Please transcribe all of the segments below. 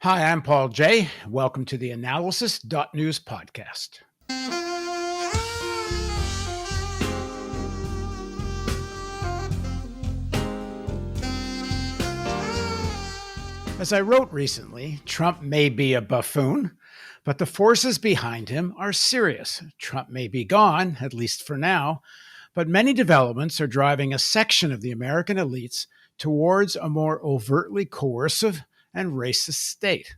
Hi, I'm Paul J. Welcome to the theAnalysis-news podcast. As I wrote recently, Trump may be a buffoon, but the forces behind him are serious. Trump may be gone, at least for now, but many developments are driving a section of the American elites towards a more overtly coercive and racist state.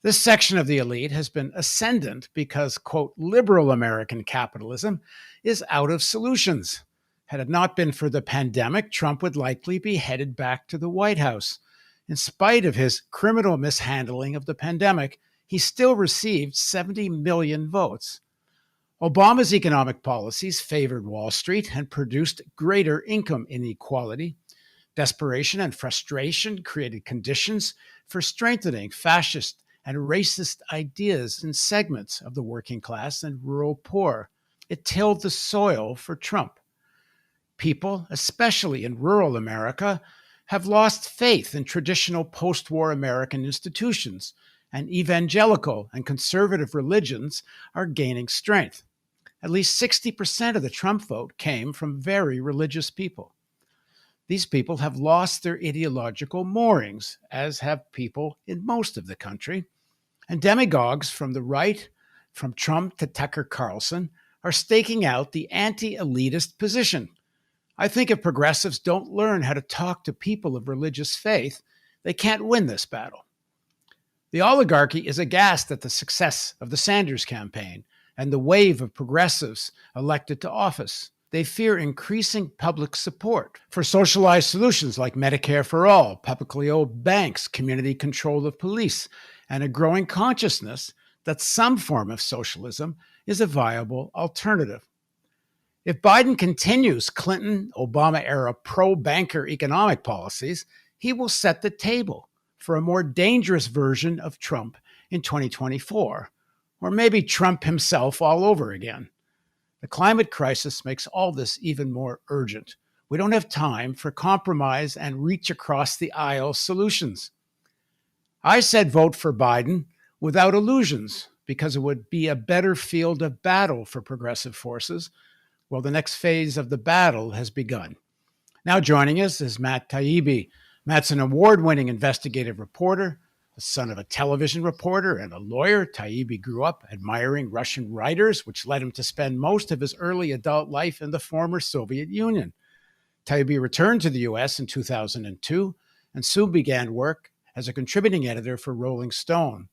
This section of the elite has been ascendant because, quote, liberal American capitalism is out of solutions. Had it not been for the pandemic, Trump would likely be headed back to the White House. In spite of his criminal mishandling of the pandemic, he still received 70 million votes. Obama's economic policies favored Wall Street and produced greater income inequality. Desperation and frustration created conditions for strengthening fascist and racist ideas in segments of the working class and rural poor. It tilled the soil for Trump. People, especially in rural America, have lost faith in traditional post-war American institutions, and evangelical and conservative religions are gaining strength. At least 60% of the Trump vote came from very religious people. These people have lost their ideological moorings, as have people in most of the country. And demagogues from the right, from Trump to Tucker Carlson, are staking out the anti-elitist position. I think if progressives don't learn how to talk to people of religious faith, they can't win this battle. The oligarchy is aghast at the success of the Sanders campaign and the wave of progressives elected to office. They fear increasing public support for socialized solutions like Medicare for all, publicly owned banks, community control of police, and a growing consciousness that some form of socialism is a viable alternative. If Biden continues Clinton-Obama-era pro-banker economic policies, he will set the table for a more dangerous version of Trump in 2024, or maybe Trump himself all over again. The climate crisis makes all this even more urgent. We don't have time for compromise and reach across the aisle solutions. I said vote for Biden without illusions because it would be a better field of battle for progressive forces. Well, the next phase of the battle has begun. Now joining us is Matt Taibbi. Matt's an award-winning investigative reporter, the son of a television reporter and a lawyer. Taibbi grew up admiring Russian writers, which led him to spend most of his early adult life in the former Soviet Union. Taibbi returned to the U.S. in 2002 and soon began work as a contributing editor for Rolling Stone.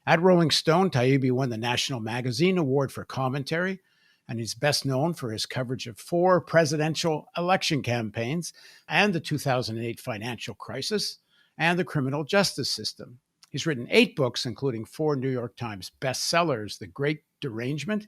At Rolling Stone, Taibbi won the National Magazine Award for Commentary, and he's best known for his coverage of 4 presidential election campaigns and the 2008 financial crisis and the criminal justice system. He's written 8 books, including 4 New York Times bestsellers, The Great Derangement,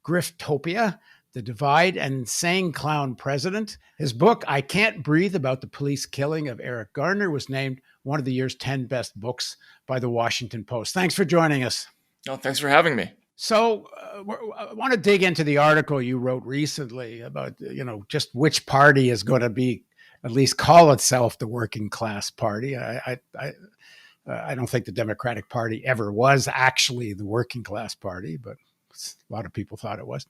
Griftopia, The Divide, and Insane Clown President. His book, I Can't Breathe, about the police killing of Eric Garner, was named one of the year's 10 best books by the Washington Post. Thanks for joining us. Oh, thanks for having me. So I want to dig into the article you wrote recently about, just which party is going to be, at least call itself the working class party. I don't think the Democratic Party ever was actually the working class party, but a lot of people thought it was.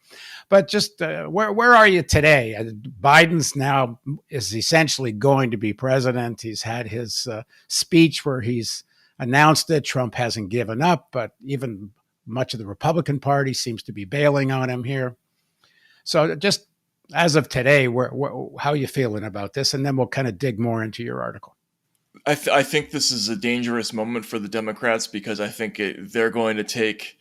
But just where are you today? Biden's now is essentially going to be president. He's had his speech where he's announced it. Trump hasn't given up, but even much of the Republican Party seems to be bailing on him here. So just as of today, how are you feeling about this? And then we'll kind of dig more into your article. I think this is a dangerous moment for the Democrats because I think they're going to take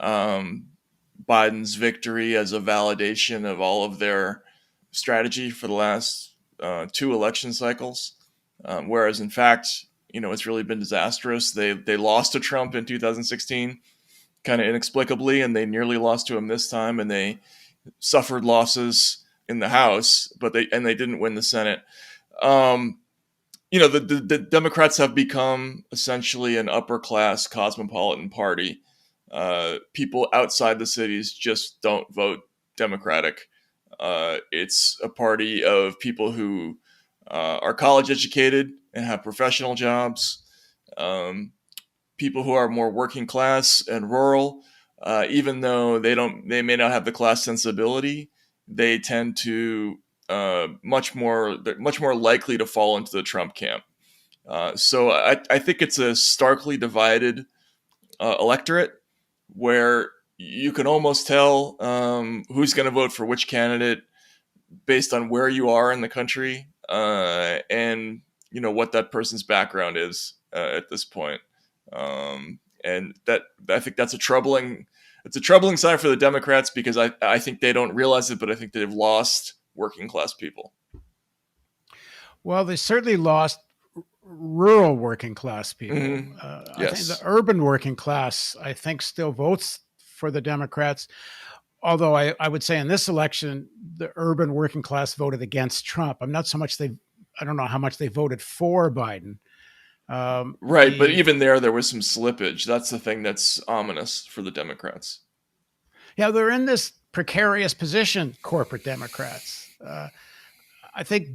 Biden's victory as a validation of all of their strategy for the last 2 election cycles, whereas in fact, it's really been disastrous. They lost to Trump in 2016, kind of inexplicably, and they nearly lost to him this time, and they suffered losses in the House, but they didn't win the Senate. The Democrats have become essentially an upper class cosmopolitan party. People outside the cities just don't vote Democratic. It's a party of people who are college educated and have professional jobs. people who are more working class and rural, even though they may not have the class sensibility, they tend to they're much more likely to fall into the Trump camp. So I think it's a starkly divided electorate where you can almost tell who's going to vote for which candidate based on where you are in the country, and what that person's background is at this point. And that I think that's a troubling sign for the Democrats, because I think they don't realize it, but I think they've lost working class people. Well, they certainly lost rural working class people. Mm-hmm. I think the urban working class, I think, still votes for the Democrats. Although I would say in this election, the urban working class voted against Trump. I don't know how much they voted for Biden. Right, but even there was some slippage. That's the thing that's ominous for the Democrats. Yeah, they're in this precarious position, corporate Democrats. I think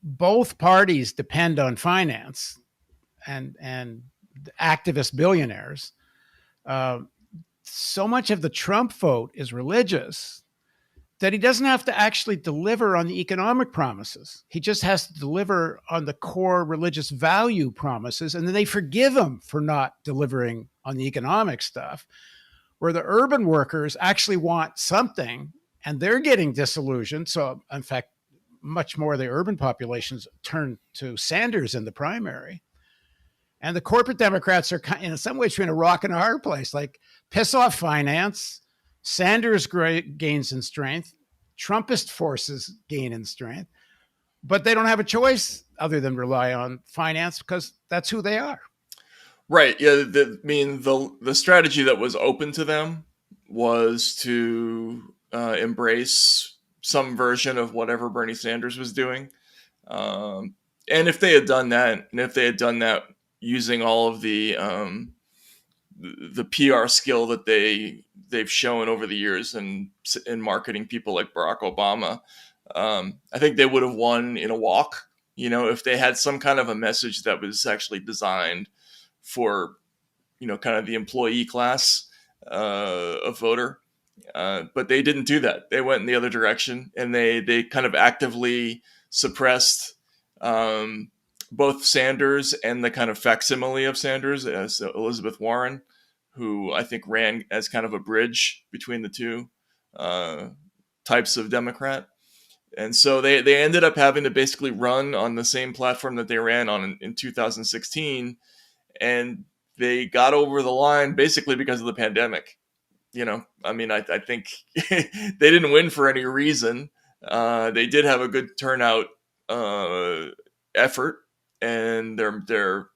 both parties depend on finance and activist billionaires. So much of the Trump vote is religious that he doesn't have to actually deliver on the economic promises. He just has to deliver on the core religious value promises, and then they forgive him for not delivering on the economic stuff, where the urban workers actually want something, and they're getting disillusioned. So, in fact, much more of the urban populations turn to Sanders in the primary. And the corporate Democrats are in some ways between a rock and a hard place. Like, piss off finance, Sanders gains in strength, Trumpist forces gain in strength, but they don't have a choice other than rely on finance because that's who they are. Right. Yeah. The strategy that was open to them was to embrace some version of whatever Bernie Sanders was doing. And if they had done that, using all of the PR skill that they've shown over the years in marketing people like Barack Obama, I think they would have won in a walk. If they had some kind of a message that was actually designed for kind of the employee class of voter, but they didn't do that. They went in the other direction, and they kind of actively suppressed both Sanders and the kind of facsimile of Sanders as Elizabeth Warren, who I think ran as kind of a bridge between the two types of Democrat. And so they ended up having to basically run on the same platform that they ran on in 2016. And they got over the line basically because of the pandemic. I think they didn't win for any reason. They did have a good turnout effort, and the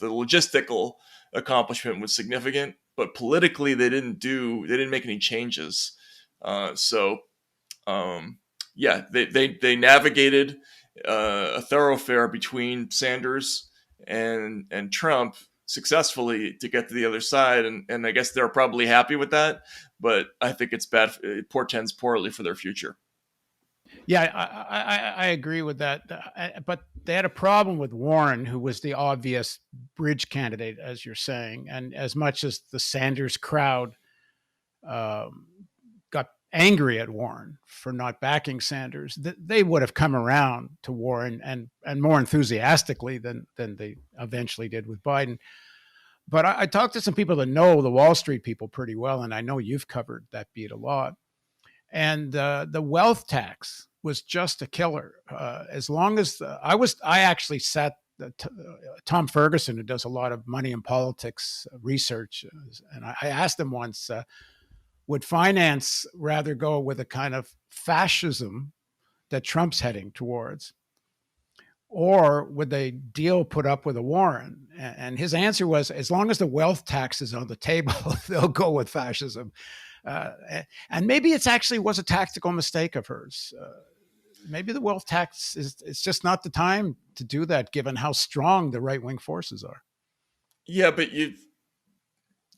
logistical accomplishment was significant, but politically they didn't make any changes. They navigated a thoroughfare between Sanders and Trump successfully to get to the other side, and I guess they're probably happy with that, but I think it's bad. It portends poorly for their future. Yeah, I agree with that. But they had a problem with Warren, who was the obvious bridge candidate, as you're saying. And as much as the Sanders crowd got angry at Warren for not backing Sanders, they would have come around to Warren and more enthusiastically than they eventually did with Biden. But I talked to some people that know the Wall Street people pretty well, and I know you've covered that beat a lot. And the wealth tax was just a killer. As long as I actually sat Tom Ferguson, who does a lot of money and politics research, and I asked him once, would finance rather go with a kind of fascism that Trump's heading towards, or would they deal put up with a Warren? And his answer was, as long as the wealth tax is on the table, they'll go with fascism. And maybe it's actually was a tactical mistake of hers. Maybe the wealth tax it's just not the time to do that, given how strong the right-wing forces are. Yeah, but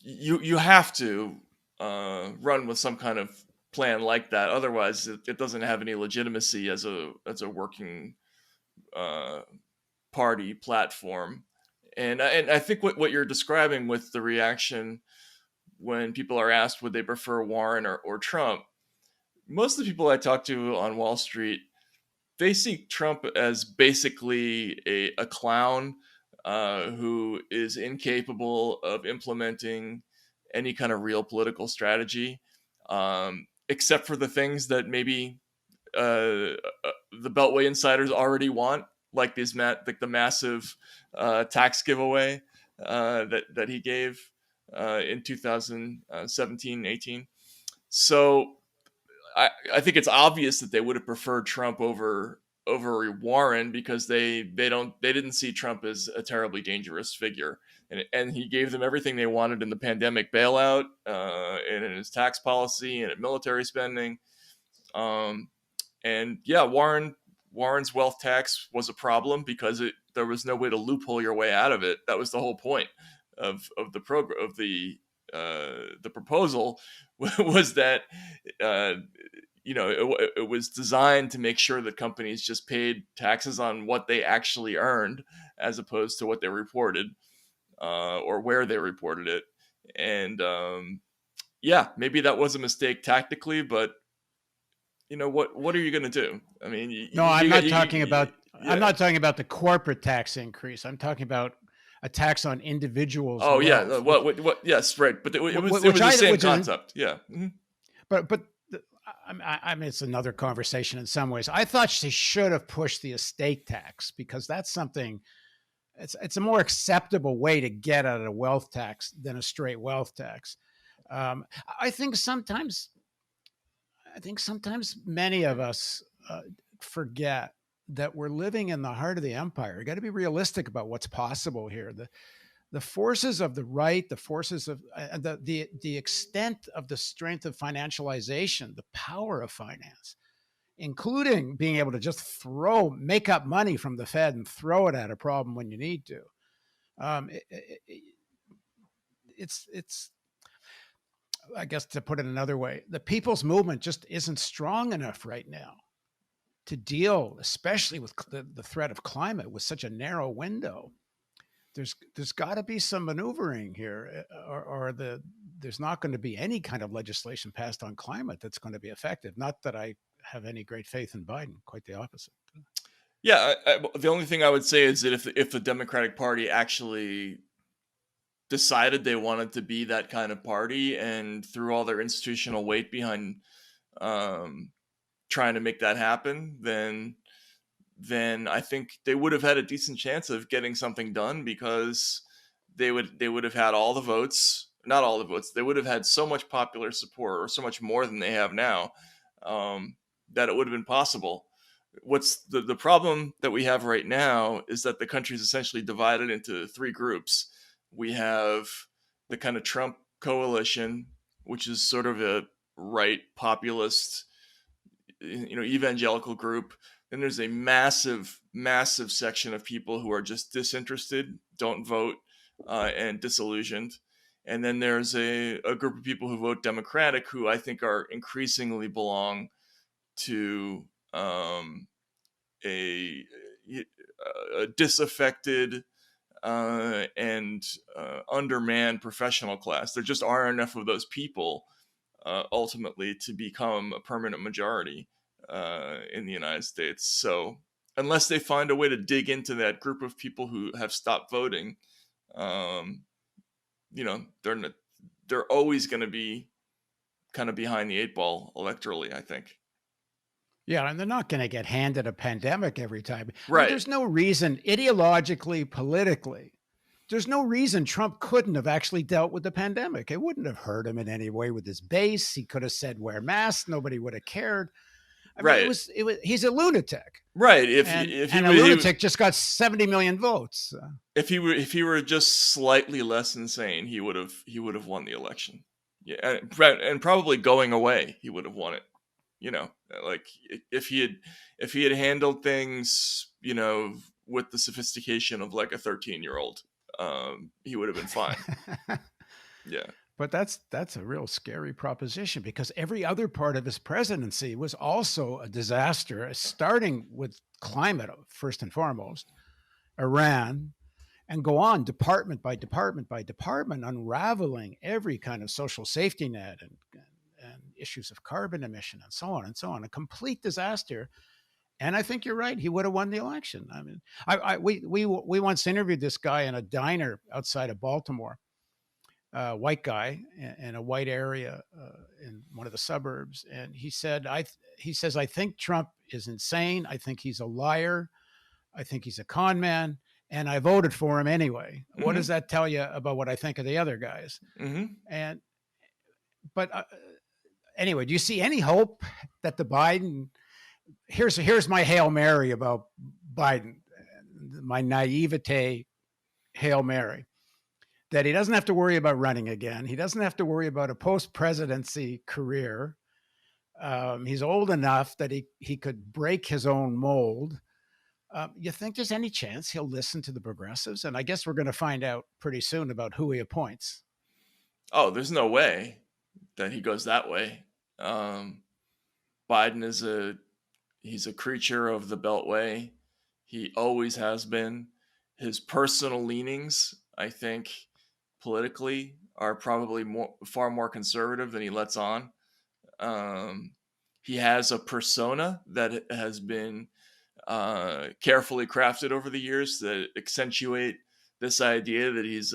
you have to run with some kind of plan like that. Otherwise, it doesn't have any legitimacy as a working party platform. And I think what you're describing with the reaction when people are asked would they prefer Warren or Trump, most of the people I talk to on Wall Street, they see Trump as basically a clown who is incapable of implementing any kind of real political strategy, except for the things that maybe the Beltway insiders already want, like like the massive tax giveaway that he gave in 2017, 18. So I think it's obvious that they would have preferred Trump over Warren because they didn't see Trump as a terribly dangerous figure, and he gave them everything they wanted in the pandemic bailout, and in his tax policy and in military spending. And yeah, Warren's wealth tax was a problem because there was no way to loophole your way out of it. That was the whole point of the program, of the proposal was that it was designed to make sure that companies just paid taxes on what they actually earned as opposed to what they reported or where they reported it. And yeah, maybe that was a mistake tactically, but what are you going to do? I mean, I'm not talking about the corporate tax increase. I'm talking about a tax on individuals. Oh yeah, what? Yes, right. But it was the same concept. Yeah. Mm-hmm. But I mean, it's another conversation in some ways. I thought she should have pushed the estate tax because that's something. It's a more acceptable way to get at a wealth tax than a straight wealth tax. I think sometimes many of us forget that we're living in the heart of the empire. You got to be realistic about what's possible here. The forces of the right, the forces of the extent of the strength of financialization, the power of finance, including being able to just make up money from the Fed and throw it at a problem when you need to. It's I guess to put it another way, the people's movement just isn't strong enough right now to deal, especially with the threat of climate, with such a narrow window. There's got to be some maneuvering here, or there's not going to be any kind of legislation passed on climate that's going to be effective. Not that I have any great faith in Biden, quite the opposite. Yeah, the only thing I would say is that if the Democratic Party actually decided they wanted to be that kind of party and threw all their institutional weight behind trying to make that happen, then I think they would have had a decent chance of getting something done because they would have had all the votes, not all the votes. They would have had so much popular support, or so much more than they have now, that it would have been possible. What's the problem that we have right now is that the country is essentially divided into three groups. We have the kind of Trump coalition, which is sort of a right populist, evangelical group. Then there's a massive, massive section of people who are just disinterested, don't vote, and disillusioned. And then there's a group of people who vote Democratic who I think are increasingly belong to a disaffected and undermanned professional class. There just aren't enough of those people ultimately to become a permanent majority in the United States. So unless they find a way to dig into that group of people who have stopped voting, they're always going to be kind of behind the eight ball electorally, I think. Yeah, and they're not going to get handed a pandemic every time. Right. I mean, there's no reason, ideologically, politically, there's no reason Trump couldn't have actually dealt with the pandemic. It wouldn't have hurt him in any way with his base. He could have said, wear masks. Nobody would have cared. I mean, it was, he's a lunatic. Right. A lunatic just got 70 million votes. If he were just slightly less insane, he would have won the election. Yeah. And probably going away, he would have won it. Like if he had handled things, with the sophistication of like a 13-year-old, he would have been fine. Yeah. But that's a real scary proposition because every other part of his presidency was also a disaster, starting with climate first and foremost, Iran, and go on department by department by department, unraveling every kind of social safety net and issues of carbon emission and so on and so on. A complete disaster. And I think you're right. He would have won the election. I mean, we once interviewed this guy in a diner outside of Baltimore, white guy in a white area in one of the suburbs, and he said, he says, I think Trump is insane. I think he's a liar. I think he's a con man, and I voted for him anyway. Mm-hmm. What does that tell you about what I think of the other guys? Mm-hmm. But anyway, do you see any hope that the Biden? Here's my Hail Mary about Biden, my naivete Hail Mary, that he doesn't have to worry about running again. He doesn't have to worry about a post-presidency career. He's old enough that he could break his own mold. You think there's any chance he'll listen to the progressives? And I guess we're going to find out pretty soon about who he appoints. Oh, there's no way that he goes that way. Biden he's a creature of the Beltway. He always has been. His personal leanings, I think, politically, are probably far more conservative than he lets on. He has a persona that has been carefully crafted over the years that accentuate this idea that he's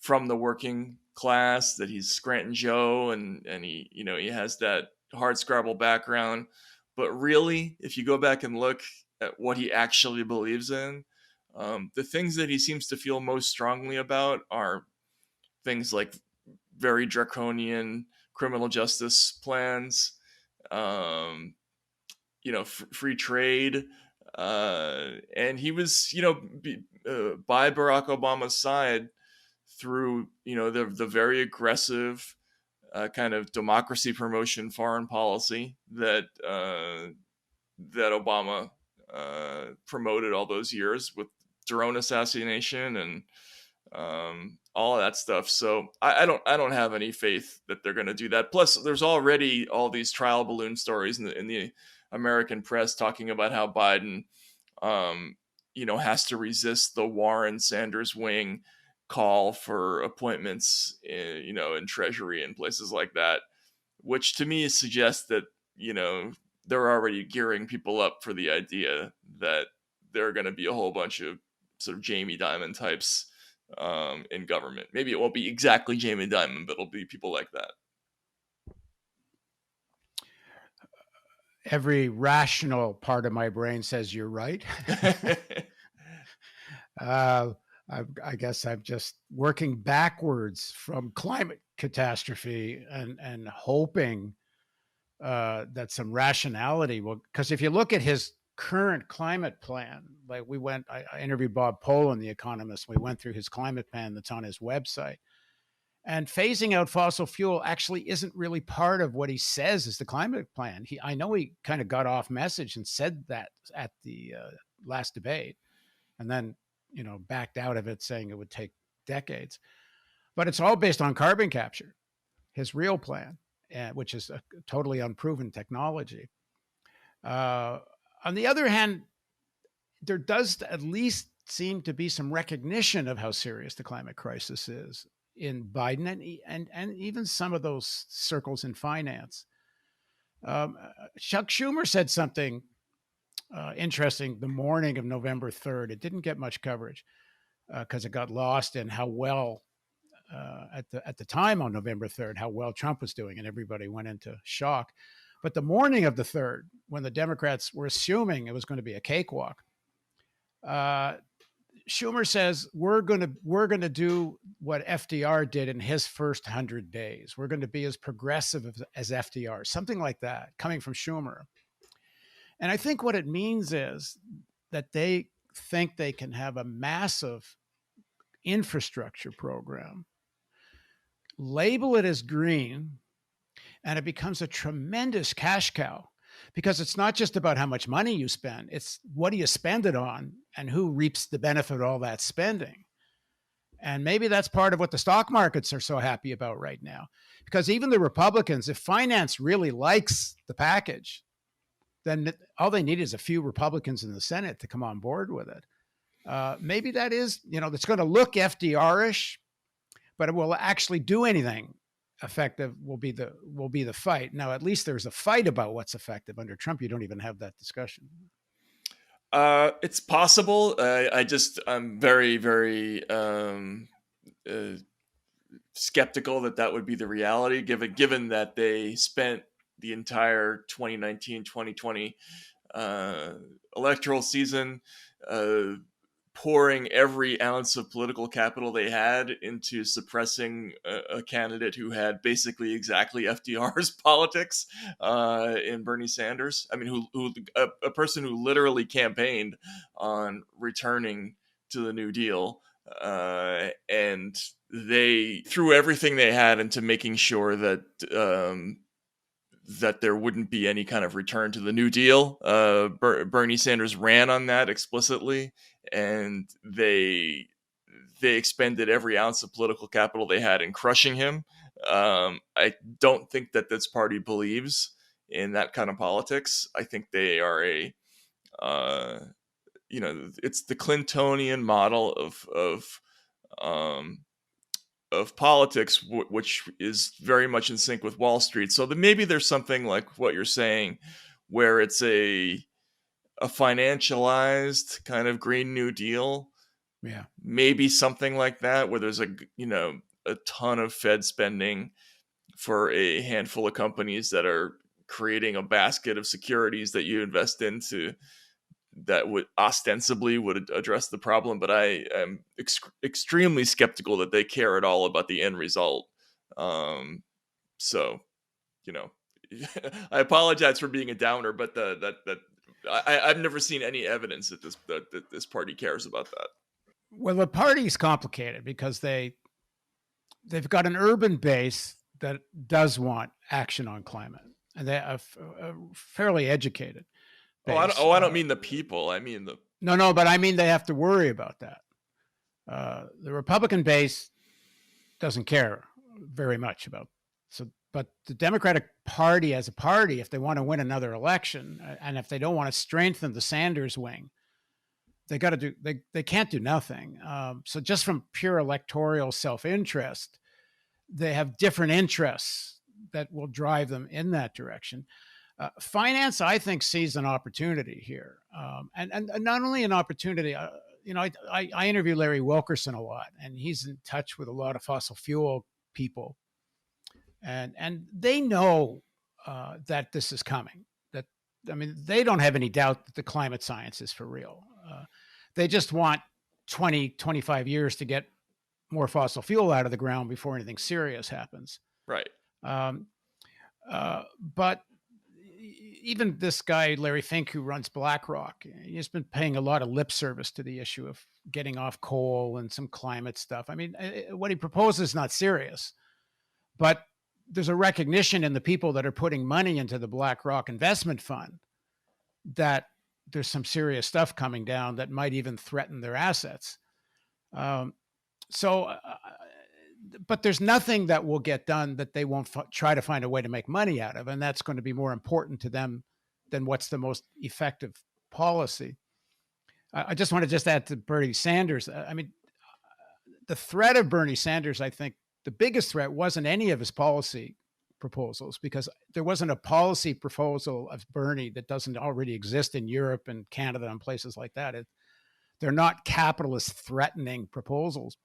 from the working class, that he's Scranton Joe, and he has that hardscrabble background. But really, if you go back and look at what he actually believes in, the things that he seems to feel most strongly about are things like very draconian criminal justice plans, free trade, and he was, by Barack Obama's side through, the very aggressive kind of democracy promotion foreign policy that Obama promoted all those years with drone assassination and all of that stuff. So I don't have any faith that they're going to do that. Plus, there's already all these trial balloon stories in the American press talking about how Biden, has to resist the Warren-Sanders wing call for appointments, in Treasury and places like that, which to me suggests that, they're already gearing people up for the idea that there are going to be a whole bunch of sort of Jamie Dimon types in government. Maybe it won't be exactly Jamie Dimon, but it'll be people like that. Every rational part of my brain says you're right. I guess I'm just working backwards from climate catastrophe and hoping that some rationality will, because if you look at his current climate plan, like I interviewed Bob Poland, the economist. We went through his climate plan that's on his website. And phasing out fossil fuel actually isn't really part of what he says is the climate plan. I know he kind of got off message and said that at the last debate, and then backed out of it, saying it would take decades. But it's all based on carbon capture, his real plan, which is a totally unproven technology. On the other hand, there does at least seem to be some recognition of how serious the climate crisis is in Biden and even some of those circles in finance. Chuck Schumer said something interesting the morning of November 3rd. It didn't get much coverage because it got lost in how well, at the time on November 3rd, how well Trump was doing, and everybody went into shock. But the morning of the 3rd, when the Democrats were assuming it was going to be a cakewalk, Schumer says, we're going to do what FDR did in his first 100 days. We're going to be as progressive as FDR, something like that, coming from Schumer. And I think what it means is that they think they can have a massive infrastructure program, label it as green, and it becomes a tremendous cash cow. Because it's not just about how much money you spend, it's what do you spend it on and who reaps the benefit of all that spending. And maybe that's part of what the stock markets are so happy about right now. Because even the Republicans, if finance really likes the package, then all they need is a few Republicans in the Senate to come on board with it. Maybe that is, that's going to look FDR-ish, but it will actually do anything effective will be the fight. Now, at least there's a fight about what's effective. Under Trump, you don't even have that discussion. It's possible. I'm very, very skeptical that would be the reality, given that they spent the entire 2019-2020 electoral season pouring every ounce of political capital they had into suppressing a candidate who had basically exactly FDR's politics in Bernie Sanders. I mean, a person who literally campaigned on returning to the New Deal, and they threw everything they had into making sure that there wouldn't be any kind of return to the New Deal. Bernie Sanders ran on that explicitly, and they expended every ounce of political capital they had in crushing him. I don't think that this party believes in that kind of politics. I think they are it's the Clintonian model of politics, which is very much in sync with Wall Street. So maybe there's something like what you're saying, where it's a financialized kind of Green New Deal. Yeah, maybe something like that, where there's a ton of Fed spending for a handful of companies that are creating a basket of securities that you invest into that would ostensibly address the problem. But I am extremely skeptical that they care at all about the end result. So, I apologize for being a downer, but I've never seen any evidence that this party cares about that. Well, the party's complicated because they've got an urban base that does want action on climate, and they are fairly educated base. I don't mean the people. I mean No, but I mean they have to worry about that. The Republican base doesn't care very much about but the Democratic Party as a party, if they want to win another election, and if they don't want to strengthen the Sanders wing, they got to do. They can't do nothing. So just from pure electoral self-interest, they have different interests that will drive them in that direction. Finance, I think, sees an opportunity here, and not only an opportunity. I interview Larry Wilkerson a lot, and he's in touch with a lot of fossil fuel people, and they know that this is coming. They don't have any doubt that the climate science is for real. They just want 20, 25 years to get more fossil fuel out of the ground before anything serious happens. Right. But even this guy, Larry Fink, who runs BlackRock, he's been paying a lot of lip service to the issue of getting off coal and some climate stuff. I mean, what he proposes is not serious, but there's a recognition in the people that are putting money into the BlackRock investment fund that there's some serious stuff coming down that might even threaten their assets. But there's nothing that will get done that they won't try to find a way to make money out of. And that's going to be more important to them than what's the most effective policy. I just want to add to Bernie Sanders. I mean, the threat of Bernie Sanders, I think the biggest threat wasn't any of his policy proposals, because there wasn't a policy proposal of Bernie that doesn't already exist in Europe and Canada and places like that. They're not capitalist threatening proposals.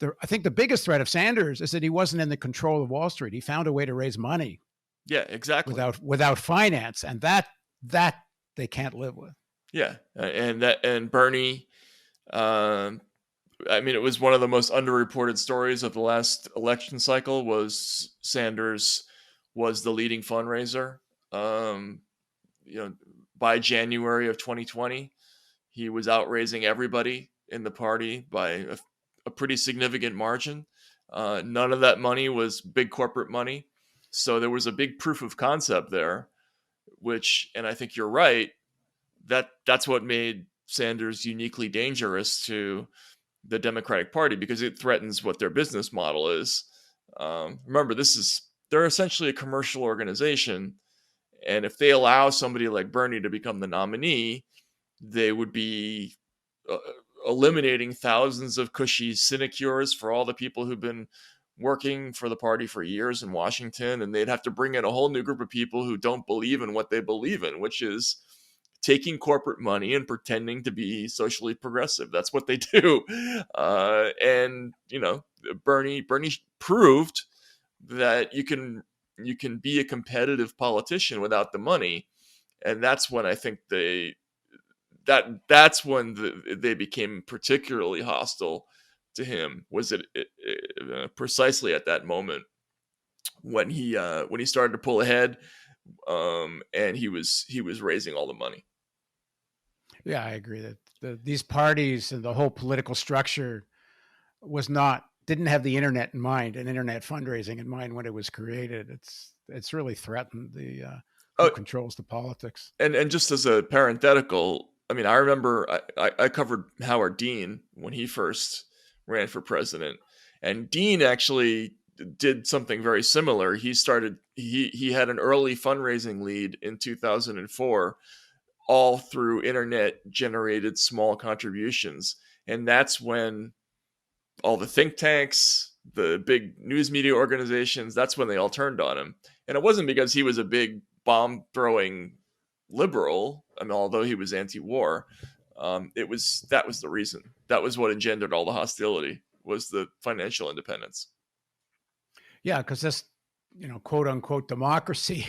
I think the biggest threat of Sanders is that he wasn't in the control of Wall Street. He found a way to raise money. Yeah, exactly. Without finance, and that they can't live with. Yeah, and Bernie, I mean, it was one of the most underreported stories of the last election cycle. Was Sanders was the leading fundraiser. By January of 2020, he was outraising everybody in the party by a pretty significant margin. None of that money was big corporate money. So there was a big proof of concept there, and I think you're right, that's what made Sanders uniquely dangerous to the Democratic Party, because it threatens what their business model is. Remember, they're essentially a commercial organization. And if they allow somebody like Bernie to become the nominee, they would be eliminating thousands of cushy sinecures for all the people who've been working for the party for years in Washington, and they'd have to bring in a whole new group of people who don't believe in what they believe in, which is taking corporate money and pretending to be socially progressive. That's what they do. And Bernie proved that you can be a competitive politician without the money, and that's when I think that's when they became particularly hostile to him. Was it precisely at that moment when he started to pull ahead, and he was raising all the money. Yeah, I agree that these parties and the whole political structure didn't have the internet in mind and internet fundraising in mind when it was created. It's really threatened who controls the politics. And just as a parenthetical, I mean, I remember I covered Howard Dean when he first ran for president, and Dean actually did something very similar. He had an early fundraising lead in 2004, all through internet generated small contributions. And that's when all the think tanks, the big news media organizations, that's when they all turned on him. And it wasn't because he was a big bomb throwing liberal. I mean, although he was anti-war, that was the reason. That was what engendered all the hostility, was the financial independence. Yeah, because this, quote unquote democracy,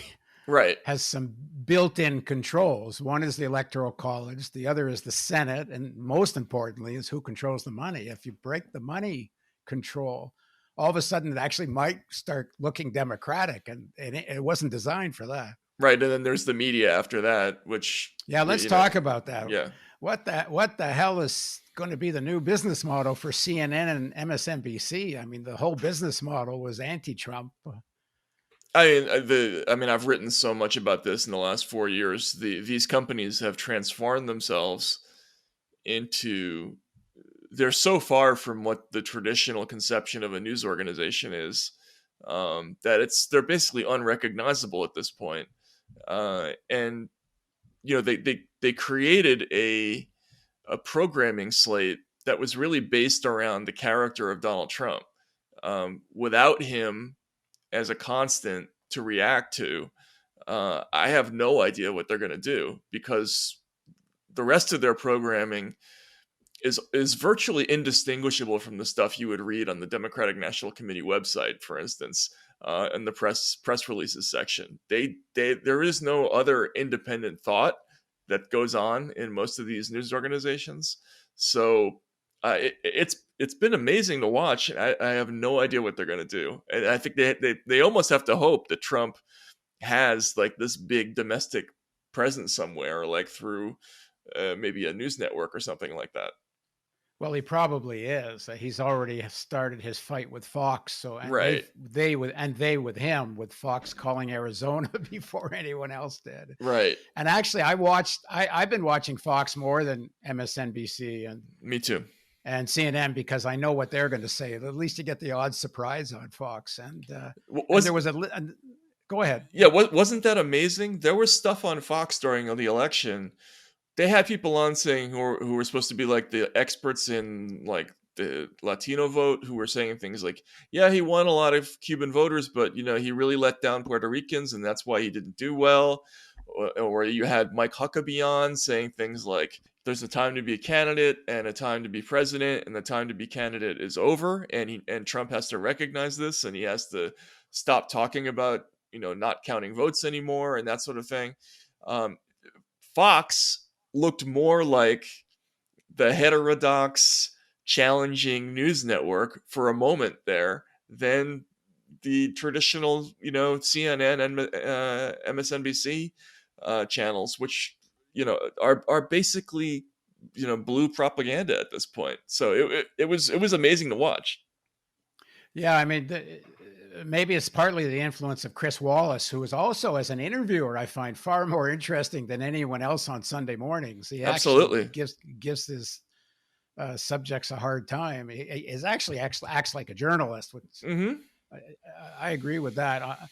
right, has some built-in controls. One is the Electoral College, the other is the Senate, and most importantly is who controls the money. If you break the money control, all of a sudden it actually might start looking democratic, and it wasn't designed for that. Right, and then there's the media after that, which let's talk about that. Yeah, what the hell is going to be the new business model for CNN and MSNBC? I mean, the whole business model was anti-Trump. I mean, I've written so much about this in the last 4 years. These companies have transformed themselves into, they're so far from what the traditional conception of a news organization is, that they're basically unrecognizable at this point. And they created a programming slate that was really based around the character of Donald Trump. Without him as a constant to react to, I have no idea what they're going to do, because the rest of their programming is virtually indistinguishable from the stuff you would read on the Democratic National Committee website, for instance, in the press releases section. There is no other independent thought that goes on in most of these news organizations. So it's been amazing to watch, and I have no idea what they're going to do. And I think they almost have to hope that Trump has like this big domestic presence somewhere, like through maybe a news network or something like that. Well, he probably is. He's already started his fight with Fox. So and right, they with him, with Fox calling Arizona before anyone else did. Right. And actually, I've been watching Fox more than MSNBC and me too, and CNN, because I know what they're going to say. At least you get the odd surprise on Fox. And there was go ahead. Yeah, wasn't that amazing? There was stuff on Fox during the election. They had people on saying who were supposed to be like the experts in like the Latino vote, who were saying things like, yeah, he won a lot of Cuban voters, but he really let down Puerto Ricans, and that's why he didn't do well. Or you had Mike Huckabee on saying things like, there's a time to be a candidate and a time to be president, and the time to be candidate is over, and Trump has to recognize this, and he has to stop talking about not counting votes anymore and that sort of thing. Fox looked more like the heterodox, challenging news network for a moment there than the traditional, CNN and MSNBC channels, which are basically blue propaganda at this point. So it was amazing to watch. Yeah, I mean, maybe it's partly the influence of Chris Wallace, who is also, as an interviewer, I find far more interesting than anyone else on Sunday mornings. He absolutely gives his subjects a hard time. He actually acts like a journalist, which I agree with that.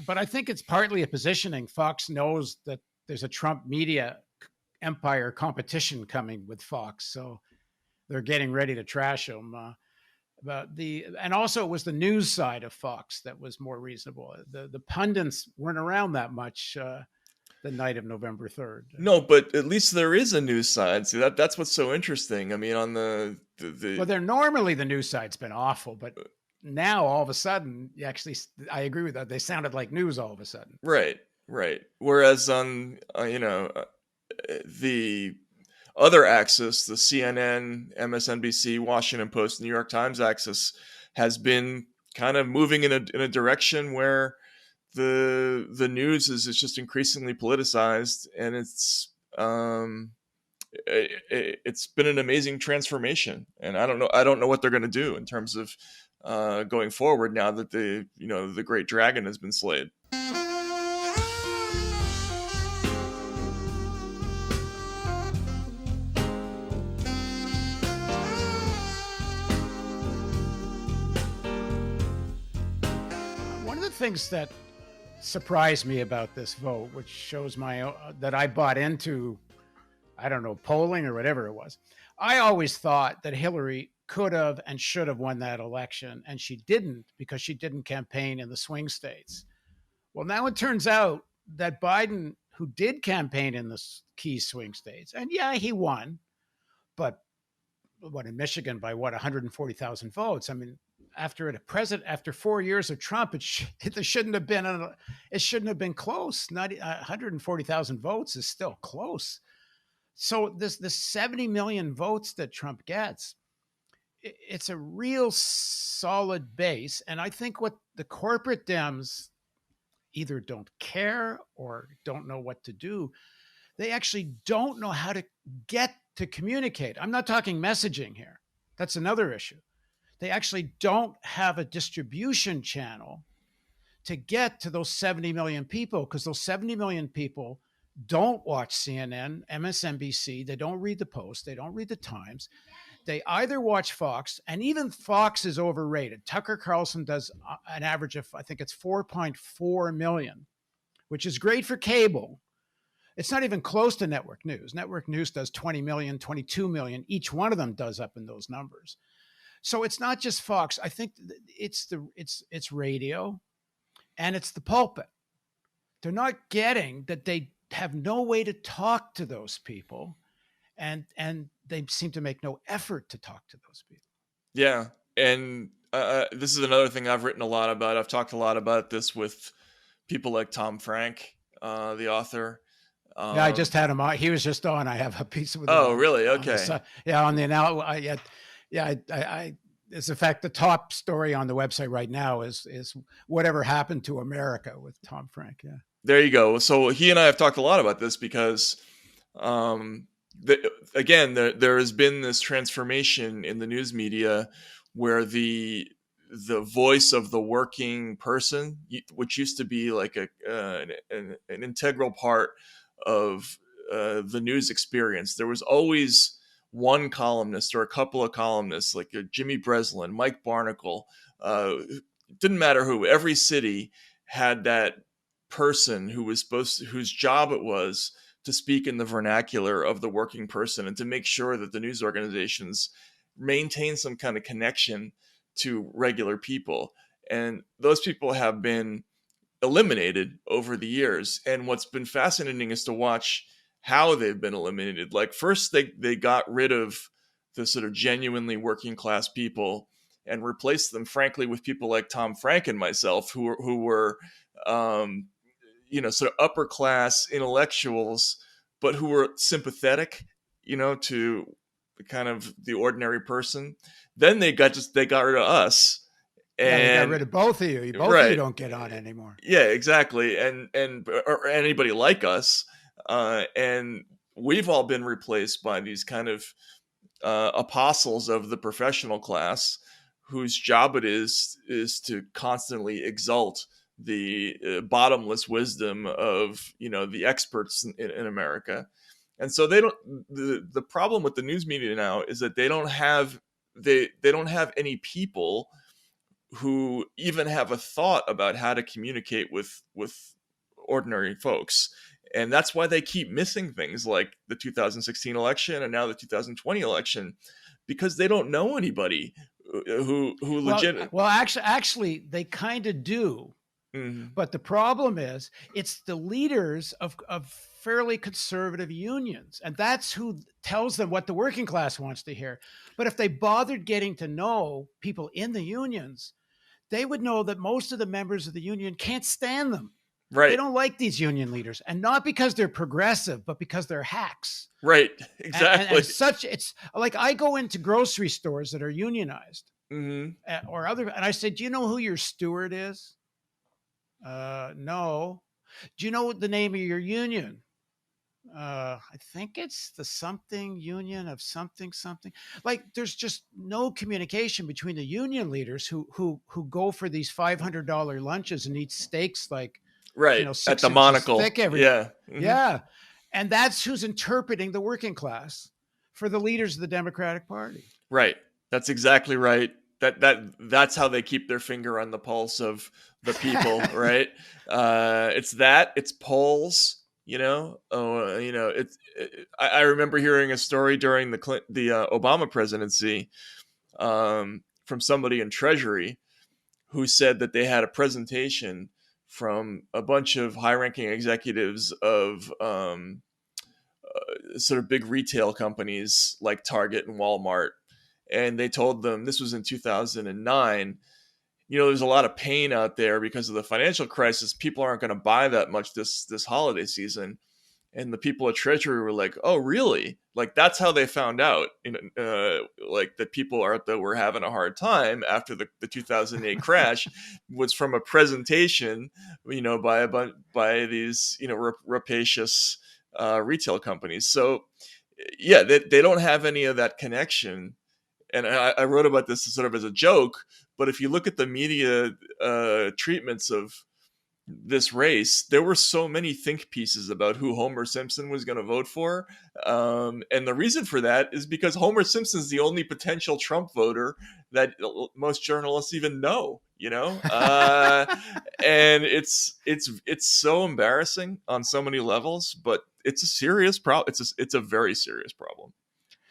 But I think it's partly a positioning. Fox knows that there's a Trump media empire competition coming with Fox, so they're getting ready to trash him. And also it was the news side of Fox that was more reasonable. The pundits weren't around that much the night of November 3rd. No, but at least there is a news side. See, that's what's so interesting. I mean, on Well, they're normally the news side's been awful, but now all of a sudden, I agree with that. They sounded like news all of a sudden. right, right. Whereas on the other axis, the CNN, MSNBC, Washington Post, New York Times axis has been kind of moving in a direction where the news is just increasingly politicized, and it's been an amazing transformation. And I don't know what they're going to do in terms of going forward now that the great dragon has been slayed. One of the things that surprised me about this vote, which shows that I bought into, I don't know, polling or whatever it was. I always thought that Hillary could have and should have won that election, and she didn't because she didn't campaign in the swing states. Well, now it turns out that Biden, who did campaign in the key swing states, and yeah, he won, but in Michigan by 140,000 votes. I mean, after 4 years of Trump, it shouldn't have been close. Not 140,000 votes is still close. So this 70 million votes that Trump gets, it's a real solid base. And I think what the corporate Dems either don't care or don't know what to do, they actually don't know how to get to communicate. I'm not talking messaging here. That's another issue. They actually don't have a distribution channel to get to those 70 million people, because those 70 million people don't watch CNN, MSNBC. They don't read the Post. They don't read the Times. They either watch Fox, and even Fox is overrated. Tucker Carlson does an average of, I think it's 4.4 million, which is great for cable. It's not even close to network news. Network news does 20 million, 22 million. Each one of them does up in those numbers. So it's not just Fox. I think it's radio, and it's the pulpit. They're not getting that they have no way to talk to those people, and they seem to make no effort to talk to those people. Yeah, and this is another thing I've written a lot about. I've talked a lot about this with people like Tom Frank, the author. Yeah, I just had him on. He was just on. I have a piece with him. Oh, really? Okay. On the analysis. As a fact, the top story on the website right now is whatever happened to America with Tom Frank. Yeah. There you go. So he and I have talked a lot about this because, again, there has been this transformation in the news media where the voice of the working person, which used to be like an integral part of the news experience, there was always one columnist or a couple of columnists, like Jimmy Breslin, Mike Barnacle, didn't matter who. Every city had that person whose job it was to speak in the vernacular of the working person and to make sure that the news organizations maintain some kind of connection to regular people. And those people have been eliminated over the years. And what's been fascinating is to watch how they've been eliminated. Like, first they got rid of the sort of genuinely working class people and replaced them, frankly, with people like Tom Frank and myself, who were sort of upper class intellectuals, but who were sympathetic, to kind of the ordinary person. Then they got rid of us. And they got rid of both of you. Both of you don't get on anymore. Yeah, exactly. And or anybody like us. And we've all been replaced by these kind of apostles of the professional class, whose job it is to constantly exalt the bottomless wisdom of the experts in America. And so the problem with the news media now is that they don't have any people who even have a thought about how to communicate with ordinary folks. And that's why they keep missing things like the 2016 election and now the 2020 election, because they don't know anybody who legit. Well, actually, they kind of do. Mhm. But the problem is, it's the leaders of fairly conservative unions, and that's who tells them what the working class wants to hear. But if they bothered getting to know people in the unions, they would know that most of the members of the union can't stand them. They Right. don't like these union leaders, and not because they're progressive, but because they're hacks. Right. And Exactly. such, it's like I go into grocery stores that are unionized Hmm. or other, and I say, "Do you know who your steward is?" No. Do you know the name of your union? I think it's the something union of something something. Like there's just no communication between the union leaders who go for these $500 lunches and eat steaks like Right. At 6 the inches monocle. thick every. Yeah. Hmm. Yeah, and that's who's interpreting the working class for the leaders of the Democratic Party. Right. That's exactly right. That's how they keep their finger on the pulse of the people, right? It's polls, I remember hearing a story during the Obama presidency, from somebody in Treasury who said that they had a presentation from a bunch of high-ranking executives of sort of big retail companies like Target and Walmart, and they told them, this was in 2009, there's a lot of pain out there because of the financial crisis. People aren't going to buy that much this holiday season. And the people at Treasury were like, "Oh, really? Like that's how they found out, like that people that were having a hard time after the 2008 crash was from a presentation, by these rapacious retail companies." So yeah, they don't have any of that connection. And I wrote about this sort of as a joke, but if you look at the media treatments of this race, there were so many think pieces about who Homer Simpson was going to vote for. And the reason for that is because Homer Simpson's the only potential Trump voter that most journalists even know, and it's so embarrassing on so many levels, but it's a serious problem. It's a very serious problem.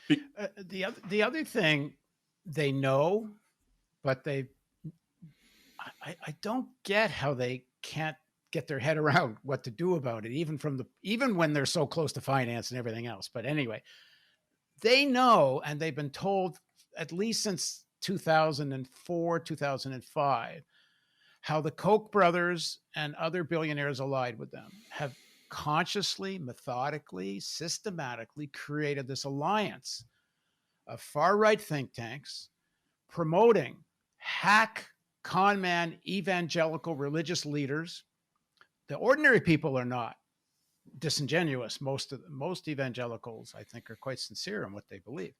The other thing they know, but I don't get how they can't get their head around what to do about it, even when they're so close to finance and everything else. But anyway, they know, and they've been told at least since 2004, 2005, how the Koch brothers and other billionaires allied with them have consciously, methodically, systematically created this alliance of far right think tanks promoting hack, con man, evangelical religious leaders. The ordinary people are not disingenuous. Most evangelicals, I think, are quite sincere in what they believe.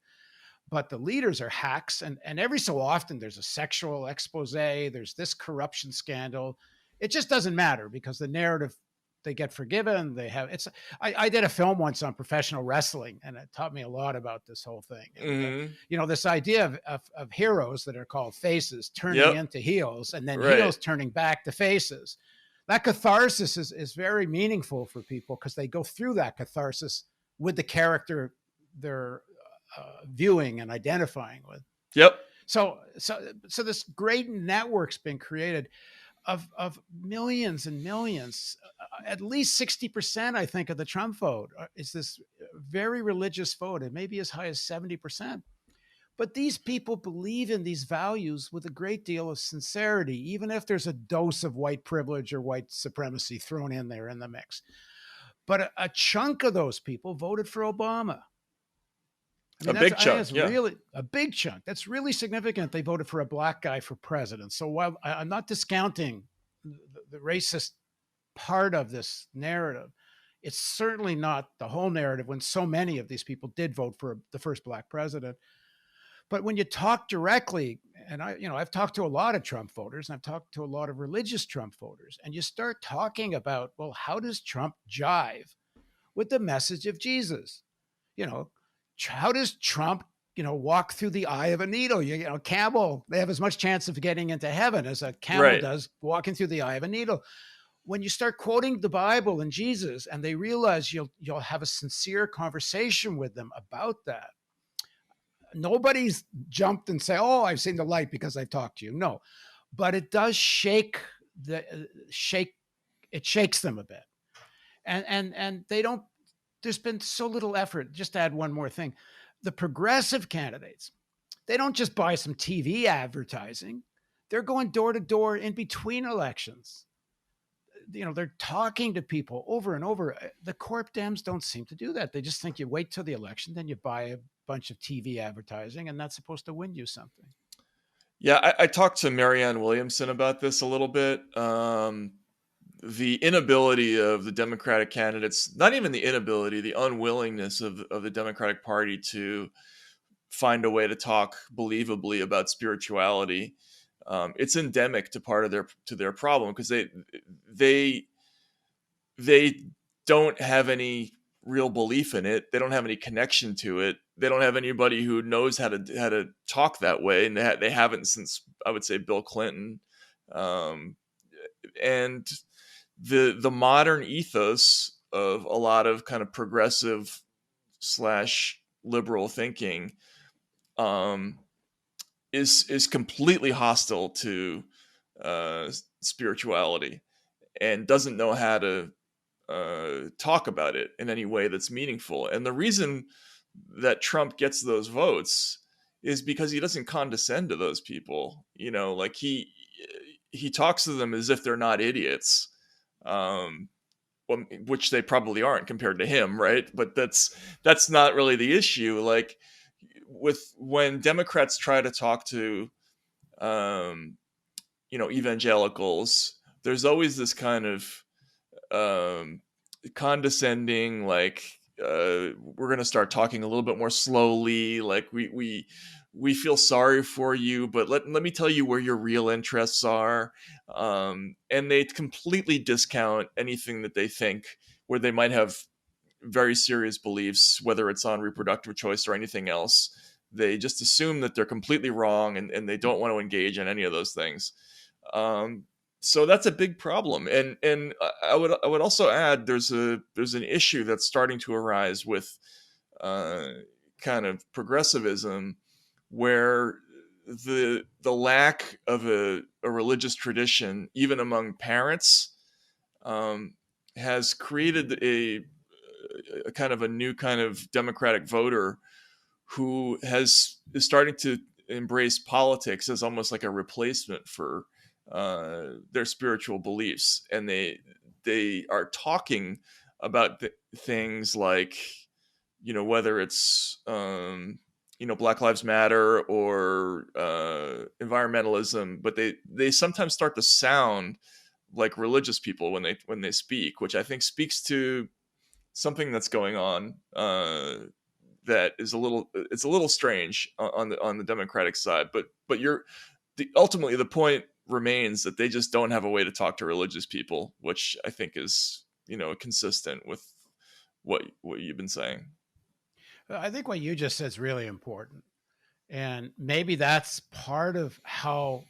But the leaders are hacks, and every so often there's a sexual expose, there's this corruption scandal. It just doesn't matter because the narrative, they get forgiven. They have it's. I did a film once on professional wrestling, and it taught me a lot about this whole thing. And, this idea of heroes that are called faces turning Yep. into heels, and then Right. heels turning back to faces. That catharsis is very meaningful for people because they go through that catharsis with the character they're viewing and identifying with. Yep. So this great network's been created of millions and millions. At least 60%, I think, of the Trump vote is this very religious vote. It may be as high as 70%. But these people believe in these values with a great deal of sincerity, even if there's a dose of white privilege or white supremacy thrown in there in the mix. But a chunk of those people voted for Obama. I mean, A big I think chunk. it's Yeah. really a big chunk. That's really significant. They voted for a black guy for president. So while I'm not discounting the racist part of this narrative, it's certainly not the whole narrative when so many of these people did vote for the first black president. But when you talk directly, and I've talked to a lot of Trump voters and I've talked to a lot of religious Trump voters, and you start talking about, well, how does Trump jive with the message of Jesus? How does Trump, walk through the eye of a needle? Camel, they have as much chance of getting into heaven as a camel Right. does walking through the eye of a needle. When you start quoting the Bible and Jesus, and they realize you'll have a sincere conversation with them about that, Nobody's jumped and say, "Oh, I've seen the light because I've talked to you." No, but it does shake. It shakes them a bit, and they don't. There's been so little effort. Just to add one more thing, the progressive candidates, they don't just buy some TV advertising. They're going door to door in between elections. They're talking to people over and over. The Corp Dems don't seem to do that. They just think you wait till the election, then you buy a bunch of TV advertising, and that's supposed to win you something. Yeah, I talked to Marianne Williamson about this a little bit. The inability of the Democratic candidates, not even the inability, the unwillingness of the Democratic Party to find a way to talk believably about spirituality. It's endemic to part of their problem, because they don't have any real belief in it. They don't have any connection to it. They don't have anybody who knows how to talk that way, and they haven't since, I would say, Bill Clinton. And the modern ethos of a lot of kind of progressive / liberal thinking is completely hostile to spirituality, and doesn't know how to talk about it in any way that's meaningful. And the reason that Trump gets those votes is because he doesn't condescend to those people. Like he talks to them as if they're not idiots, which they probably aren't compared to him, right? But that's not really the issue. Like, when Democrats try to talk to evangelicals, there's always this kind of condescending, like, we're going to start talking a little bit more slowly, like we feel sorry for you, but let me tell you where your real interests are. And they completely discount anything that they think, where they might have very serious beliefs, whether it's on reproductive choice or anything else. They just assume that they're completely wrong, and they don't want to engage in any of those things. So that's a big problem. And I would also add, there's an issue that's starting to arise with kind of progressivism, where the lack of a religious tradition, even among parents, has created a kind of a new kind of Democratic voter who is starting to embrace politics as almost like a replacement for their spiritual beliefs. And they are talking about things like, whether it's Black Lives Matter or environmentalism, but they sometimes start to sound like religious people when they speak, which I think speaks to something that's going on that is a little strange on the Democratic side. But ultimately the point remains that they just don't have a way to talk to religious people, which I think is consistent with what you've been saying. I think what you just said is really important. And maybe that's part of how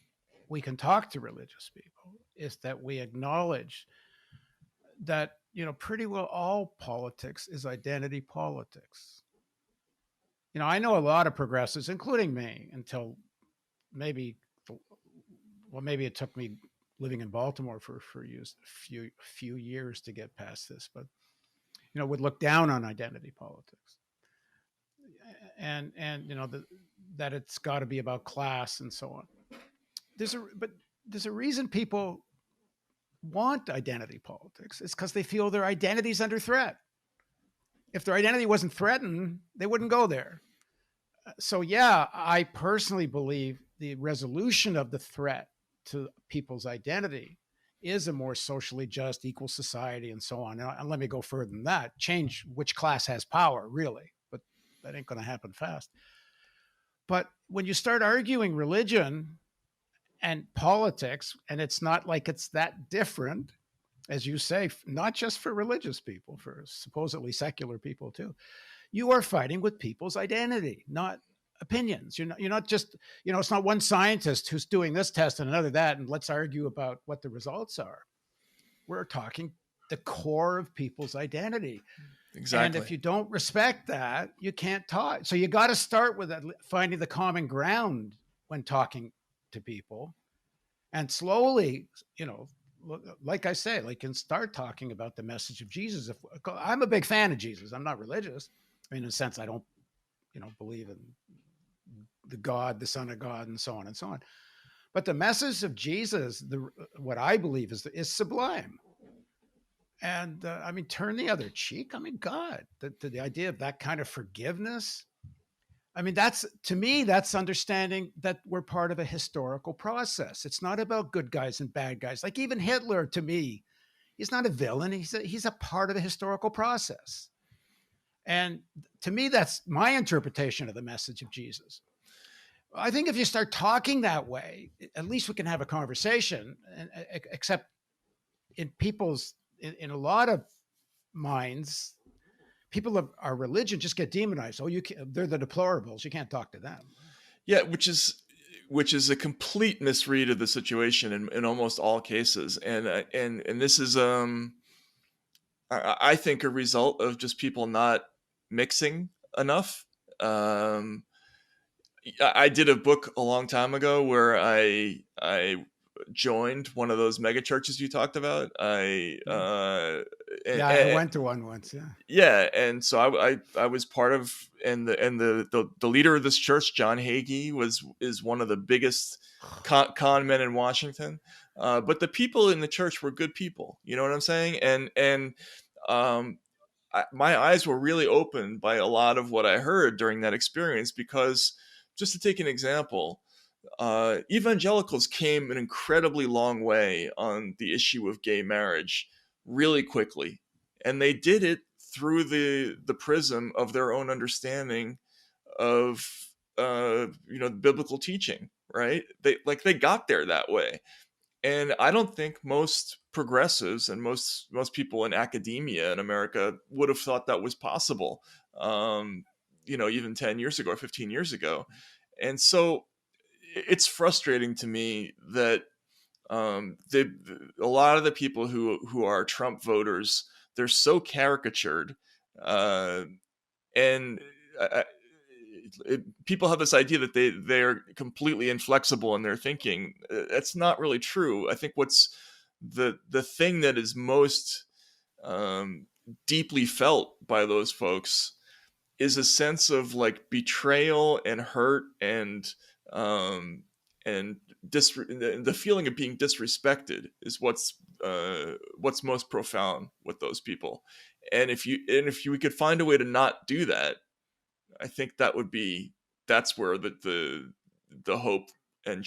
we can talk to religious people, is that we acknowledge that, pretty well all politics is identity politics. I know a lot of progressives, including me, until maybe, maybe it took me living in Baltimore for a few years to get past this, but, would look down on identity politics. And that it's got to be about class and so on. But there's a reason people want identity politics. It's because they feel their identity is under threat. If their identity wasn't threatened, they wouldn't go there. So yeah, I personally believe the resolution of the threat to people's identity is a more socially just, equal society, and so on. And let me go further than that. Change which class has power, really, but that ain't going to happen fast. But when you start arguing religion and politics, and it's not like it's that different, as you say, not just for religious people, for supposedly secular people too, you are fighting with people's identity, not opinions. You're not just, it's not one scientist who's doing this test and another that, and let's argue about what the results are. We're talking the core of people's identity. And if Exactly. you don't respect that, you can't talk. So you got to start with that, finding the common ground when talking to people, and slowly, you know, like I say, like, can start talking about the message of Jesus. If I'm a big fan of Jesus, I'm not religious. I mean, in a sense, I don't, believe in the God, the Son of God, and so on and so on. But the message of Jesus, what I believe is sublime. And I mean, turn the other cheek. I mean, God, the idea of that kind of forgiveness. I mean, that's, to me, that's understanding that we're part of a historical process. It's not about good guys and bad guys. Like, even Hitler, to me, he's not a villain. He's a part of a historical process. And to me, that's my interpretation of the message of Jesus. I think if you start talking that way, at least we can have a conversation. Except in in a lot of minds, people of our religion just get demonized. Oh, they're the deplorables. You can't talk to them. Yeah, which is a complete misread of the situation in almost all cases, and this is I think a result of just people not mixing enough. Um, I did a book a long time ago where I joined one of those mega churches you talked about. Mm. And, Yeah, I and went to one once. Yeah. yeah, and so I was part of, and the leader of this church, John Hagee, is one of the biggest con men in Washington. But the people in the church were good people. You know what I'm saying? And um, my eyes were really opened by a lot of what I heard during that experience, because, just to take an example, evangelicals came an incredibly long way on the issue of gay marriage really quickly, and they did it through the prism of their own understanding of biblical teaching. Right? They got there that way, and I don't think most progressives and most people in academia in America would have thought that was possible. Even 10 years ago or 15 years ago. And so it's frustrating to me that a lot of the people who are Trump voters, they're so caricatured, uh, and people have this idea that they're completely inflexible in their thinking. That's not really true. I think what's the thing that is most um, deeply felt by those folks is a sense of like betrayal and hurt, um, and the feeling of being disrespected is what's most profound with those people. And if you we could find a way to not do that, I think that's where the hope and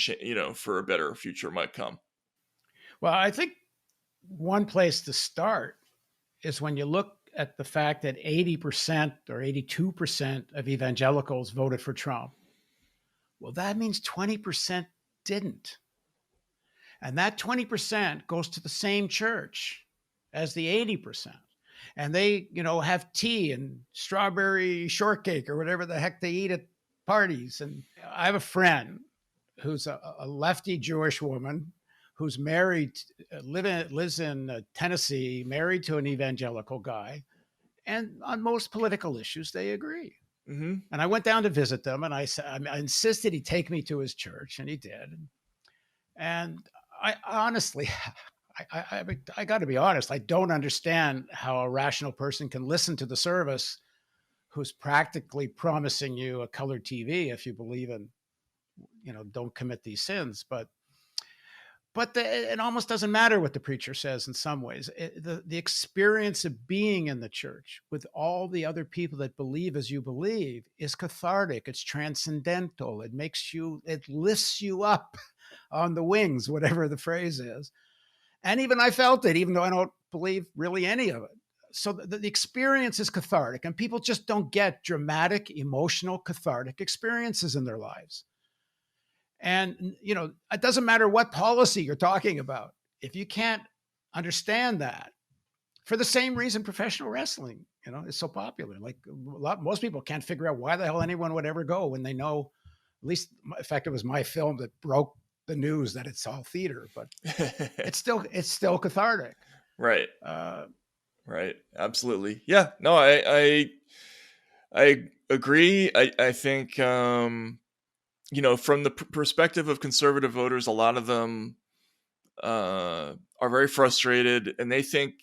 for a better future might come. Well, I think one place to start is when you look at the fact that 80% or 82% of evangelicals voted for Trump. Well, that means 20% didn't. And that 20% goes to the same church as the 80%. And they, have tea and strawberry shortcake or whatever the heck they eat at parties. And I have a friend who's a lefty Jewish woman who's married, lives in Tennessee, married to an evangelical guy. And on most political issues, they agree. Mm-hmm. And I went down to visit them, and I insisted he take me to his church, and he did. And I honestly, I got to be honest, I don't understand how a rational person can listen to the service who's practically promising you a colored TV if you believe in, don't commit these sins. But it almost doesn't matter what the preacher says in some ways. The experience of being in the church with all the other people that believe as you believe is cathartic. It's transcendental. It lifts you up on the wings, whatever the phrase is. And even I felt it, even though I don't believe really any of it. So the experience is cathartic, and people just don't get dramatic, emotional, cathartic experiences in their lives. And, it doesn't matter what policy you're talking about. If you can't understand that, for the same reason professional wrestling, is so popular. Like most people can't figure out why the hell anyone would ever go when they know, at least, in fact, it was my film that broke the news that it's all theater, but it's still cathartic. Right. Right. Absolutely. Yeah. No, I agree. I think, from the perspective of conservative voters, a lot of them are very frustrated, and they think,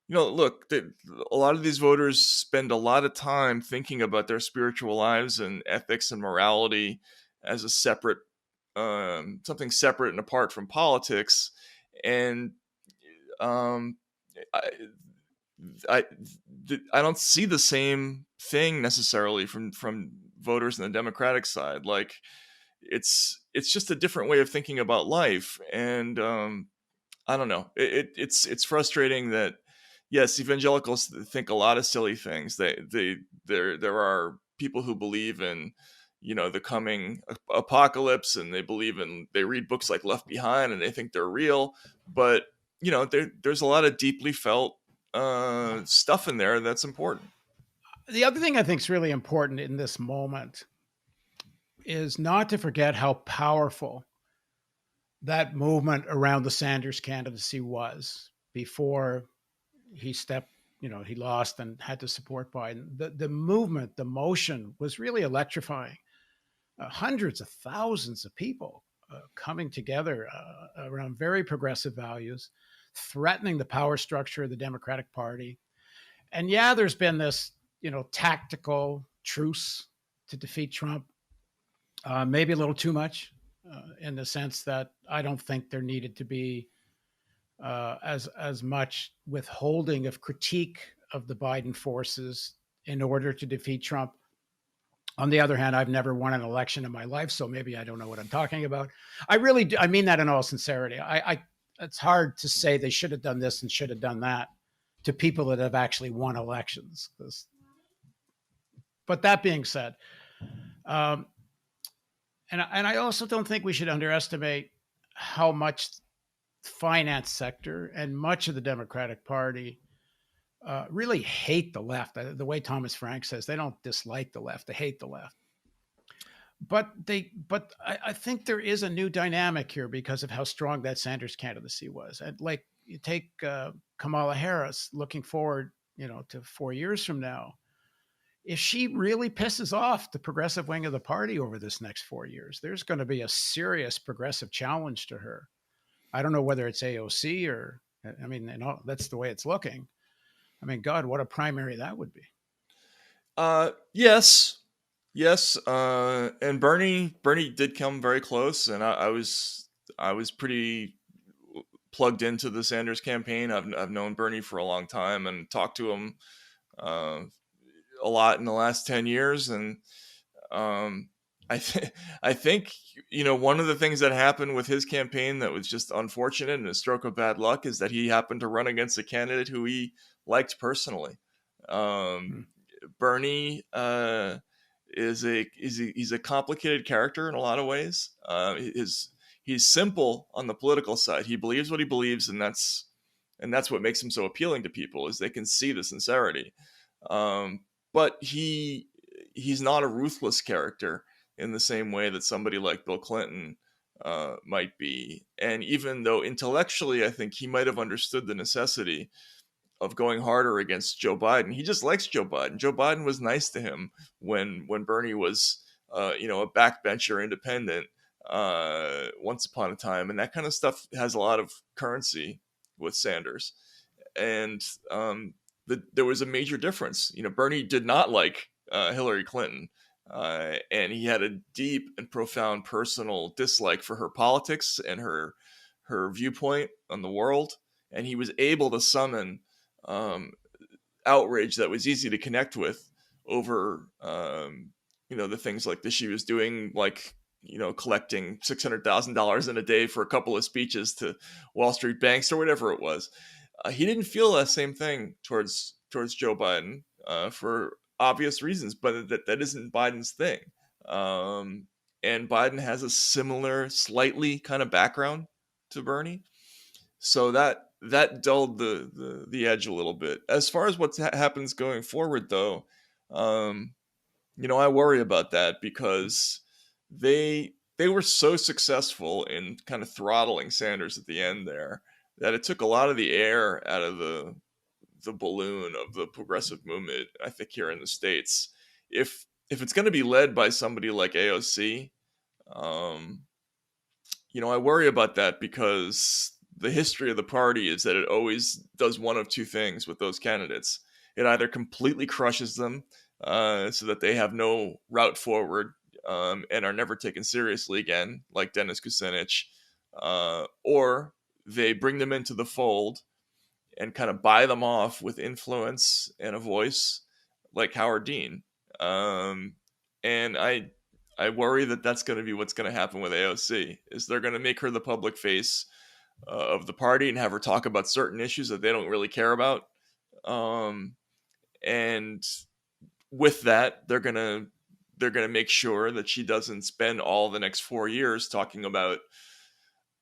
look, a lot of these voters spend a lot of time thinking about their spiritual lives and ethics and morality as a separate, something separate and apart from politics. And um, I, I, I don't see the same thing necessarily from voters on the Democratic side. Like, it's just a different way of thinking about life, and I don't know. It's frustrating that, yes, evangelicals think a lot of silly things. There are people who believe in, the coming apocalypse, and they read books like Left Behind, and they think they're real. But there's a lot of deeply felt stuff in there that's important. The other thing I think is really important in this moment is not to forget how powerful that movement around the Sanders candidacy was before he stepped, he lost and had to support Biden. The movement, the motion was really electrifying. Hundreds of thousands of people coming together around very progressive values, threatening the power structure of the Democratic Party. And yeah, there's been this, tactical truce to defeat Trump, maybe a little too much, in the sense that I don't think there needed to be as much withholding of critique of the Biden forces in order to defeat Trump. On the other hand, I've never won an election in my life, so maybe I don't know what I'm talking about. I really do. I mean that in all sincerity. It's hard to say they should have done this and should have done that to people that have actually won elections. But that being said, um, and I also don't think we should underestimate how much finance sector and much of the Democratic Party really hate the left. The way Thomas Frank says, they don't dislike the left; they hate the left. But I think there is a new dynamic here because of how strong that Sanders candidacy was. And like you take Kamala Harris, looking forward, to 4 years from now. If she really pisses off the progressive wing of the party over this next 4 years, there's going to be a serious progressive challenge to her. I don't know whether it's AOC or, I mean, that's the way it's looking. I mean, God, what a primary that would be. Yes. And Bernie did come very close, and I was pretty plugged into the Sanders campaign. I've known Bernie for a long time and talked to him a lot in the last 10 years. And I think, one of the things that happened with his campaign that was just unfortunate and a stroke of bad luck is that he happened to run against a candidate who he liked personally. Bernie he's a complicated character in a lot of ways. He's simple on the political side. He believes what he believes, and that's what makes him so appealing to people, is they can see the sincerity. But he's not a ruthless character in the same way that somebody like Bill Clinton might be. And even though intellectually, I think he might have understood the necessity of going harder against Joe Biden, he just likes Joe Biden. Joe Biden was nice to him when Bernie was, a backbencher independent once upon a time, and that kind of stuff has a lot of currency with Sanders. And there was a major difference. Bernie did not like Hillary Clinton, and he had a deep and profound personal dislike for her politics and her viewpoint on the world. And he was able to summon outrage that was easy to connect with over, the things like that she was doing, like, collecting $600,000 in a day for a couple of speeches to Wall Street banks or whatever it was. He didn't feel that same thing towards Joe Biden for obvious reasons, but that isn't Biden's thing. And Biden has a similar, slightly kind of background to Bernie, so that dulled the edge a little bit. As far as what happens going forward, though, I worry about that, because they were so successful in kind of throttling Sanders at the end there that it took a lot of the air out of the balloon of the progressive movement, I think, here in the States. If it's going to be led by somebody like AOC, um, I worry about that because the history of the party is that it always does one of two things with those candidates. It either completely crushes them so that they have no route forward and are never taken seriously again, like Dennis Kucinich, or they bring them into the fold and kind of buy them off with influence and a voice, like Howard Dean. Um, and I worry that that's going to be what's going to happen with AOC. Is they're going to make her the public face of the party and have her talk about certain issues that they don't really care about. And with that, they're gonna make sure that she doesn't spend all the next 4 years talking about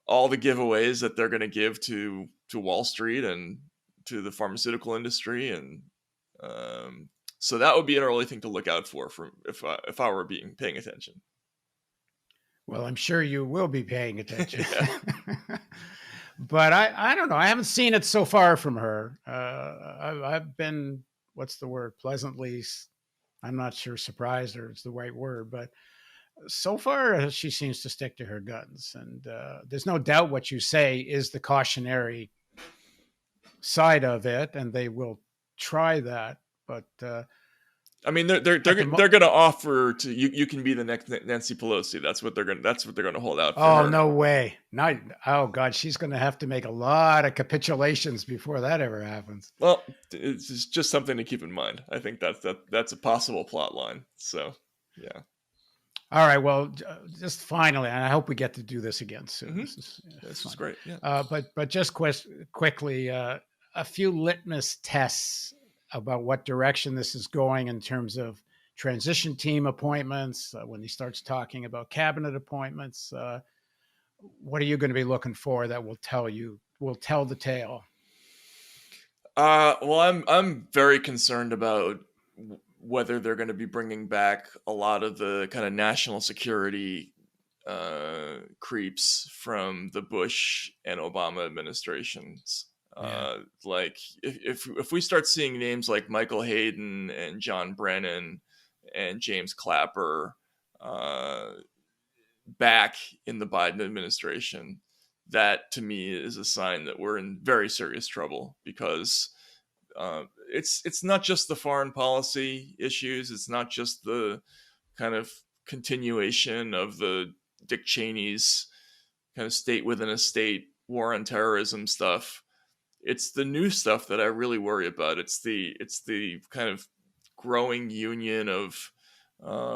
all the giveaways that they're going to give to Wall Street and to the pharmaceutical industry, and so that would be an early thing to look out for if I were paying attention. Well, I'm sure you will be paying attention. Yeah. But I don't know. I haven't seen it so far from her. I've been, what's the word, pleasantly, I'm not sure surprised or it's the right word, but so far she seems to stick to her guns. And there's no doubt what you say is the cautionary side of it, and they will try that. But I mean, they're going to offer to you. You can be the next Nancy Pelosi. That's what they're going to hold out for. Oh, her. No way! Not. Oh God, she's going to have to make a lot of capitulations before that ever happens. Well, it's just something to keep in mind. I think that's a possible plot line. So, yeah. All right. Well, just finally, and I hope we get to do this again soon. Mm-hmm. This is great. Yeah. But just quickly, a few litmus tests about what direction this is going in terms of transition team appointments. When he starts talking about cabinet appointments, what are you going to be looking for that will tell the tale? Well, I'm very concerned about whether they're going to be bringing back a lot of the kind of national security creeps from the Bush and Obama administrations. Yeah. Like if we start seeing names like Michael Hayden and John Brennan and James Clapper back in the Biden administration, that to me is a sign that we're in very serious trouble, because it's not just the foreign policy issues. It's not just the kind of continuation of the Dick Cheney's kind of state within a state war on terrorism stuff. It's the new stuff that I really worry about. It's the kind of growing union of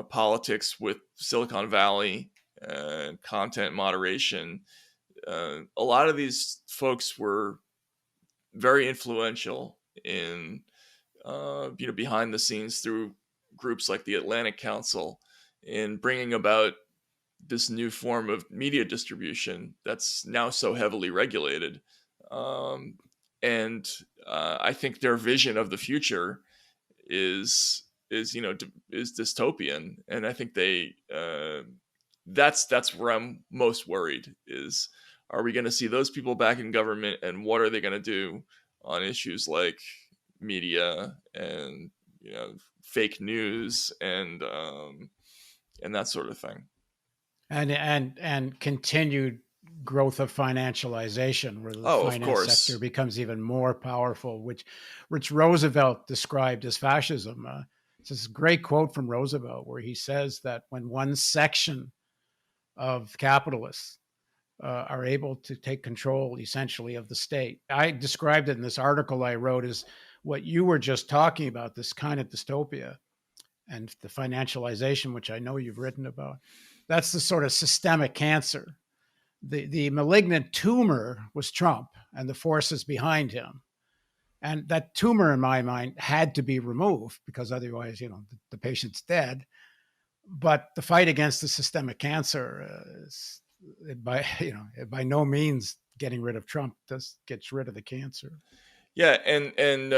politics with Silicon Valley and content moderation. A lot of these folks were very influential in behind the scenes through groups like the Atlantic Council in bringing about this new form of media distribution that's now so heavily regulated. And I think their vision of the future is dystopian, and I think that's where I'm most worried. Is, are we going to see those people back in government, and what are they going to do on issues like media and fake news and that sort of thing, and continued growth of financialization, where the finance sector becomes even more powerful, which Roosevelt described as fascism. It's this great quote from Roosevelt where he says that when one section of capitalists are able to take control essentially of the state. I described it in this article I wrote as what you were just talking about, this kind of dystopia and the financialization, which I know you've written about. That's the sort of systemic cancer. The malignant tumor was Trump and the forces behind him. And that tumor, in my mind, had to be removed, because otherwise, the patient's dead. But the fight against the systemic cancer is, by no means getting rid of Trump gets rid of the cancer. Yeah, and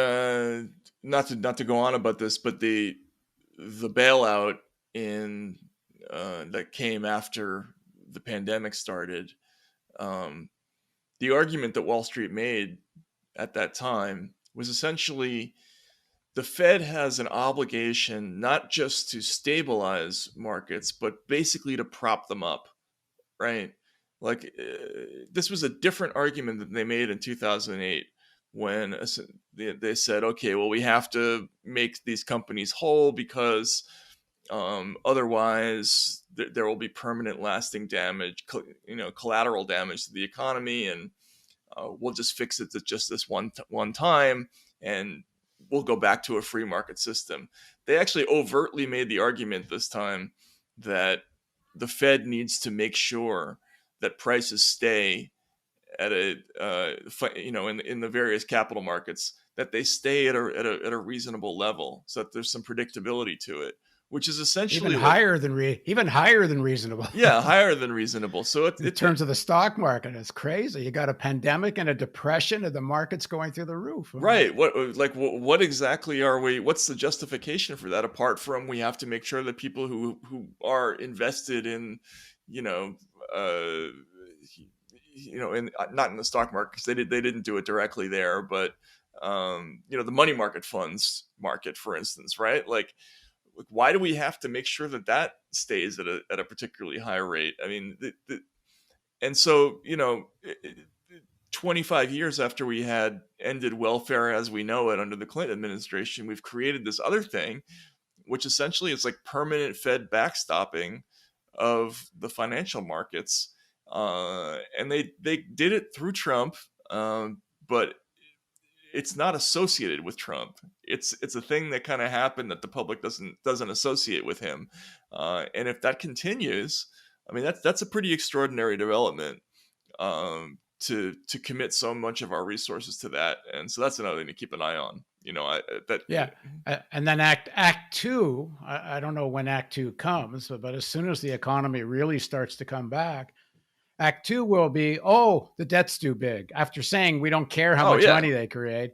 not to go on about this, but the bailout that came after the pandemic started, the argument that Wall Street made at that time was essentially the Fed has an obligation not just to stabilize markets, but basically to prop them up, right? Like this was a different argument that they made in 2008 when they said, okay, well, we have to make these companies whole because otherwise there will be permanent lasting damage, collateral damage to the economy, and we'll just fix it to just this one time, and we'll go back to a free market system. They actually overtly made the argument this time that the Fed needs to make sure that prices stay at a in the various capital markets, that they stay at a reasonable level, so that there's some predictability to it, which is essentially even higher than reasonable. Yeah, higher than reasonable. So in terms of the stock market, it's crazy. You got a pandemic and a depression, and the market's going through the roof. Right. What exactly are we? What's the justification for that? Apart from we have to make sure that people who are invested in, uh, in not in the stock market, because they didn't do it directly there, but the money market funds market, for instance, right? Like, why do we have to make sure that stays at a particularly high rate? I mean, and so 25 years after we had ended welfare as we know it under the Clinton administration, we've created this other thing, which essentially is like permanent Fed backstopping of the financial markets. And they did it through Trump, but it's not associated with Trump. It's a thing that kind of happened that the public doesn't associate with him. And if that continues, I mean, that's a pretty extraordinary development, to commit so much of our resources to that. And so that's another thing to keep an eye on. And then Act Two. I don't know when Act Two comes, but as soon as the economy really starts to come back, Act Two will be, the debt's too big. After saying we don't care how much money they create,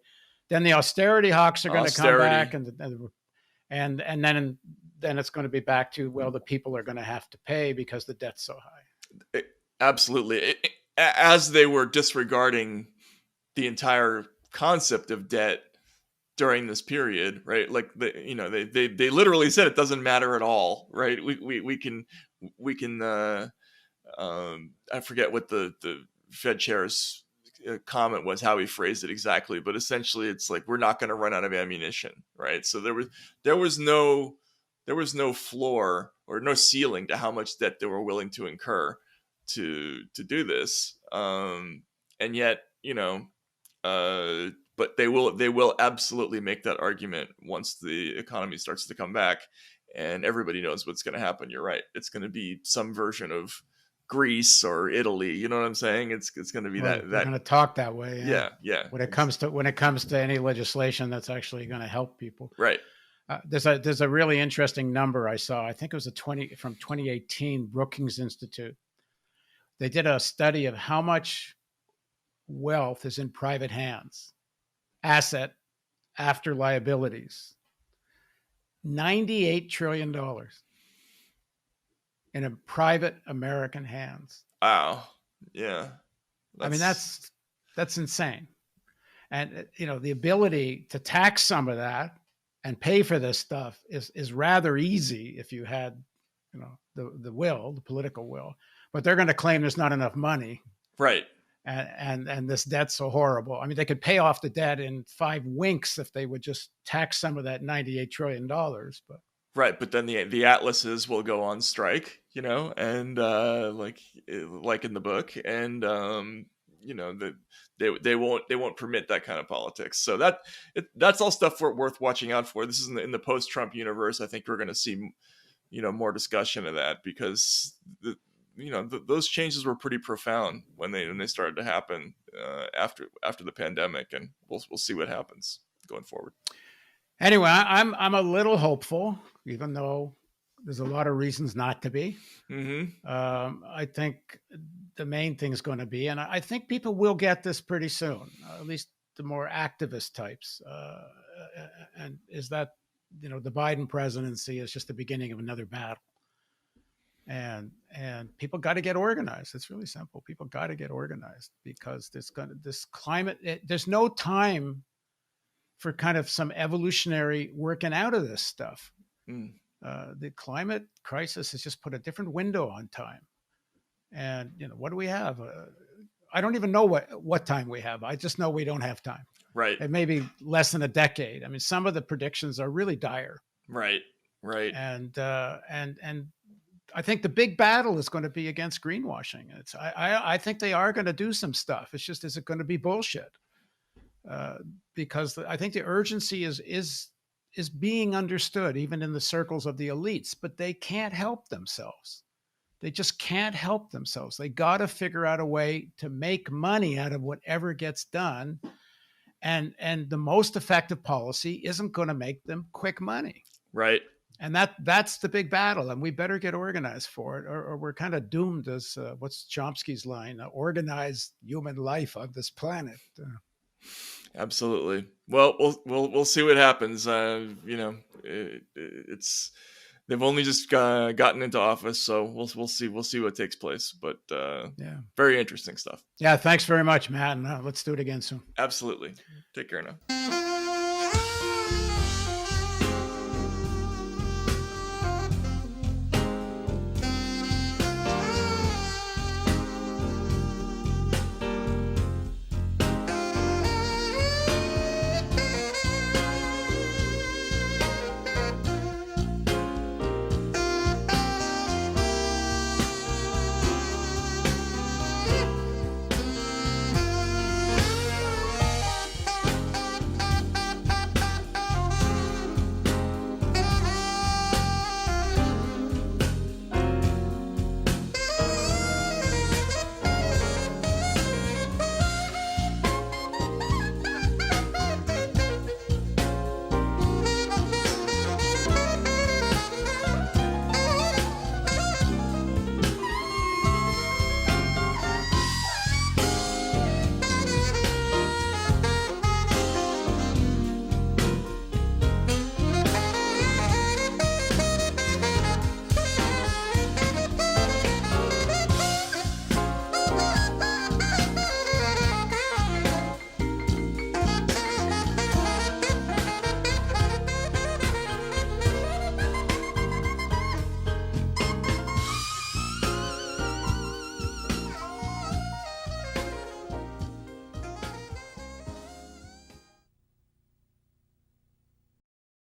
then the austerity hawks are going to come back, and then it's going to be back to, well, the people are going to have to pay because the debt's so high. Absolutely. As they were disregarding the entire concept of debt during this period, right? Like they literally said it doesn't matter at all, right? We can I forget what the Fed chair's comment was, how he phrased it exactly, but essentially it's like, we're not going to run out of ammunition, right? So there was no floor or no ceiling to how much debt they were willing to incur to do this, and yet but they will absolutely make that argument once the economy starts to come back, and everybody knows what's going to happen. You're right; it's going to be some version of Greece or Italy. You know what I'm saying? It's going to be they're going to talk that way. Yeah. When it comes to any legislation that's actually going to help people, right? There's a really interesting number I saw. I think it was from 2018, Brookings Institute. They did a study of how much wealth is in private hands, asset after liabilities. $98 trillion in a private American hands. Wow. Yeah. I mean, that's insane. And the ability to tax some of that and pay for this stuff is rather easy if you had, the political will. But they're going to claim there's not enough money, right? And this debt's so horrible. I mean, they could pay off the debt in 5 winks if they would just tax some of that $98 trillion. But right, but then the atlases will go on strike, and like in the book, and they won't permit that kind of politics. So that's all stuff worth watching out for. This is in the post-Trump universe. I think we're going to see more discussion of that, because those changes were pretty profound when they started to happen after the pandemic, and we'll see what happens going forward. Anyway, I'm a little hopeful, even though there's a lot of reasons not to be. Mm-hmm. I think the main thing is going to be, and I think people will get this pretty soon, at least the more activist types, and is that the Biden presidency is just the beginning of another battle. And people got to get organized. It's really simple. People got to get organized, because this climate, there's no time for kind of some evolutionary working out of this stuff. Mm. The climate crisis has just put a different window on time. And, what do we have? I don't even know what time we have. I just know we don't have time. Right. It may be less than a decade. I mean, some of the predictions are really dire. Right. And I think the big battle is going to be against greenwashing. I think they are going to do some stuff. It's just, is it going to be bullshit? Because I think the urgency is being understood, even in the circles of the elites, but they can't help themselves. They just can't help themselves. They got to figure out a way to make money out of whatever gets done. And the most effective policy isn't going to make them quick money. Right. And that's the big battle. And we better get organized for it, or we're kind of doomed, as what's Chomsky's line, organized human life on this planet. Absolutely. Well, we'll see what happens. It's they've only just gotten into office, so we'll see what takes place. But very interesting stuff. Yeah, thanks very much, Matt. And let's do it again soon. Absolutely. Take care now.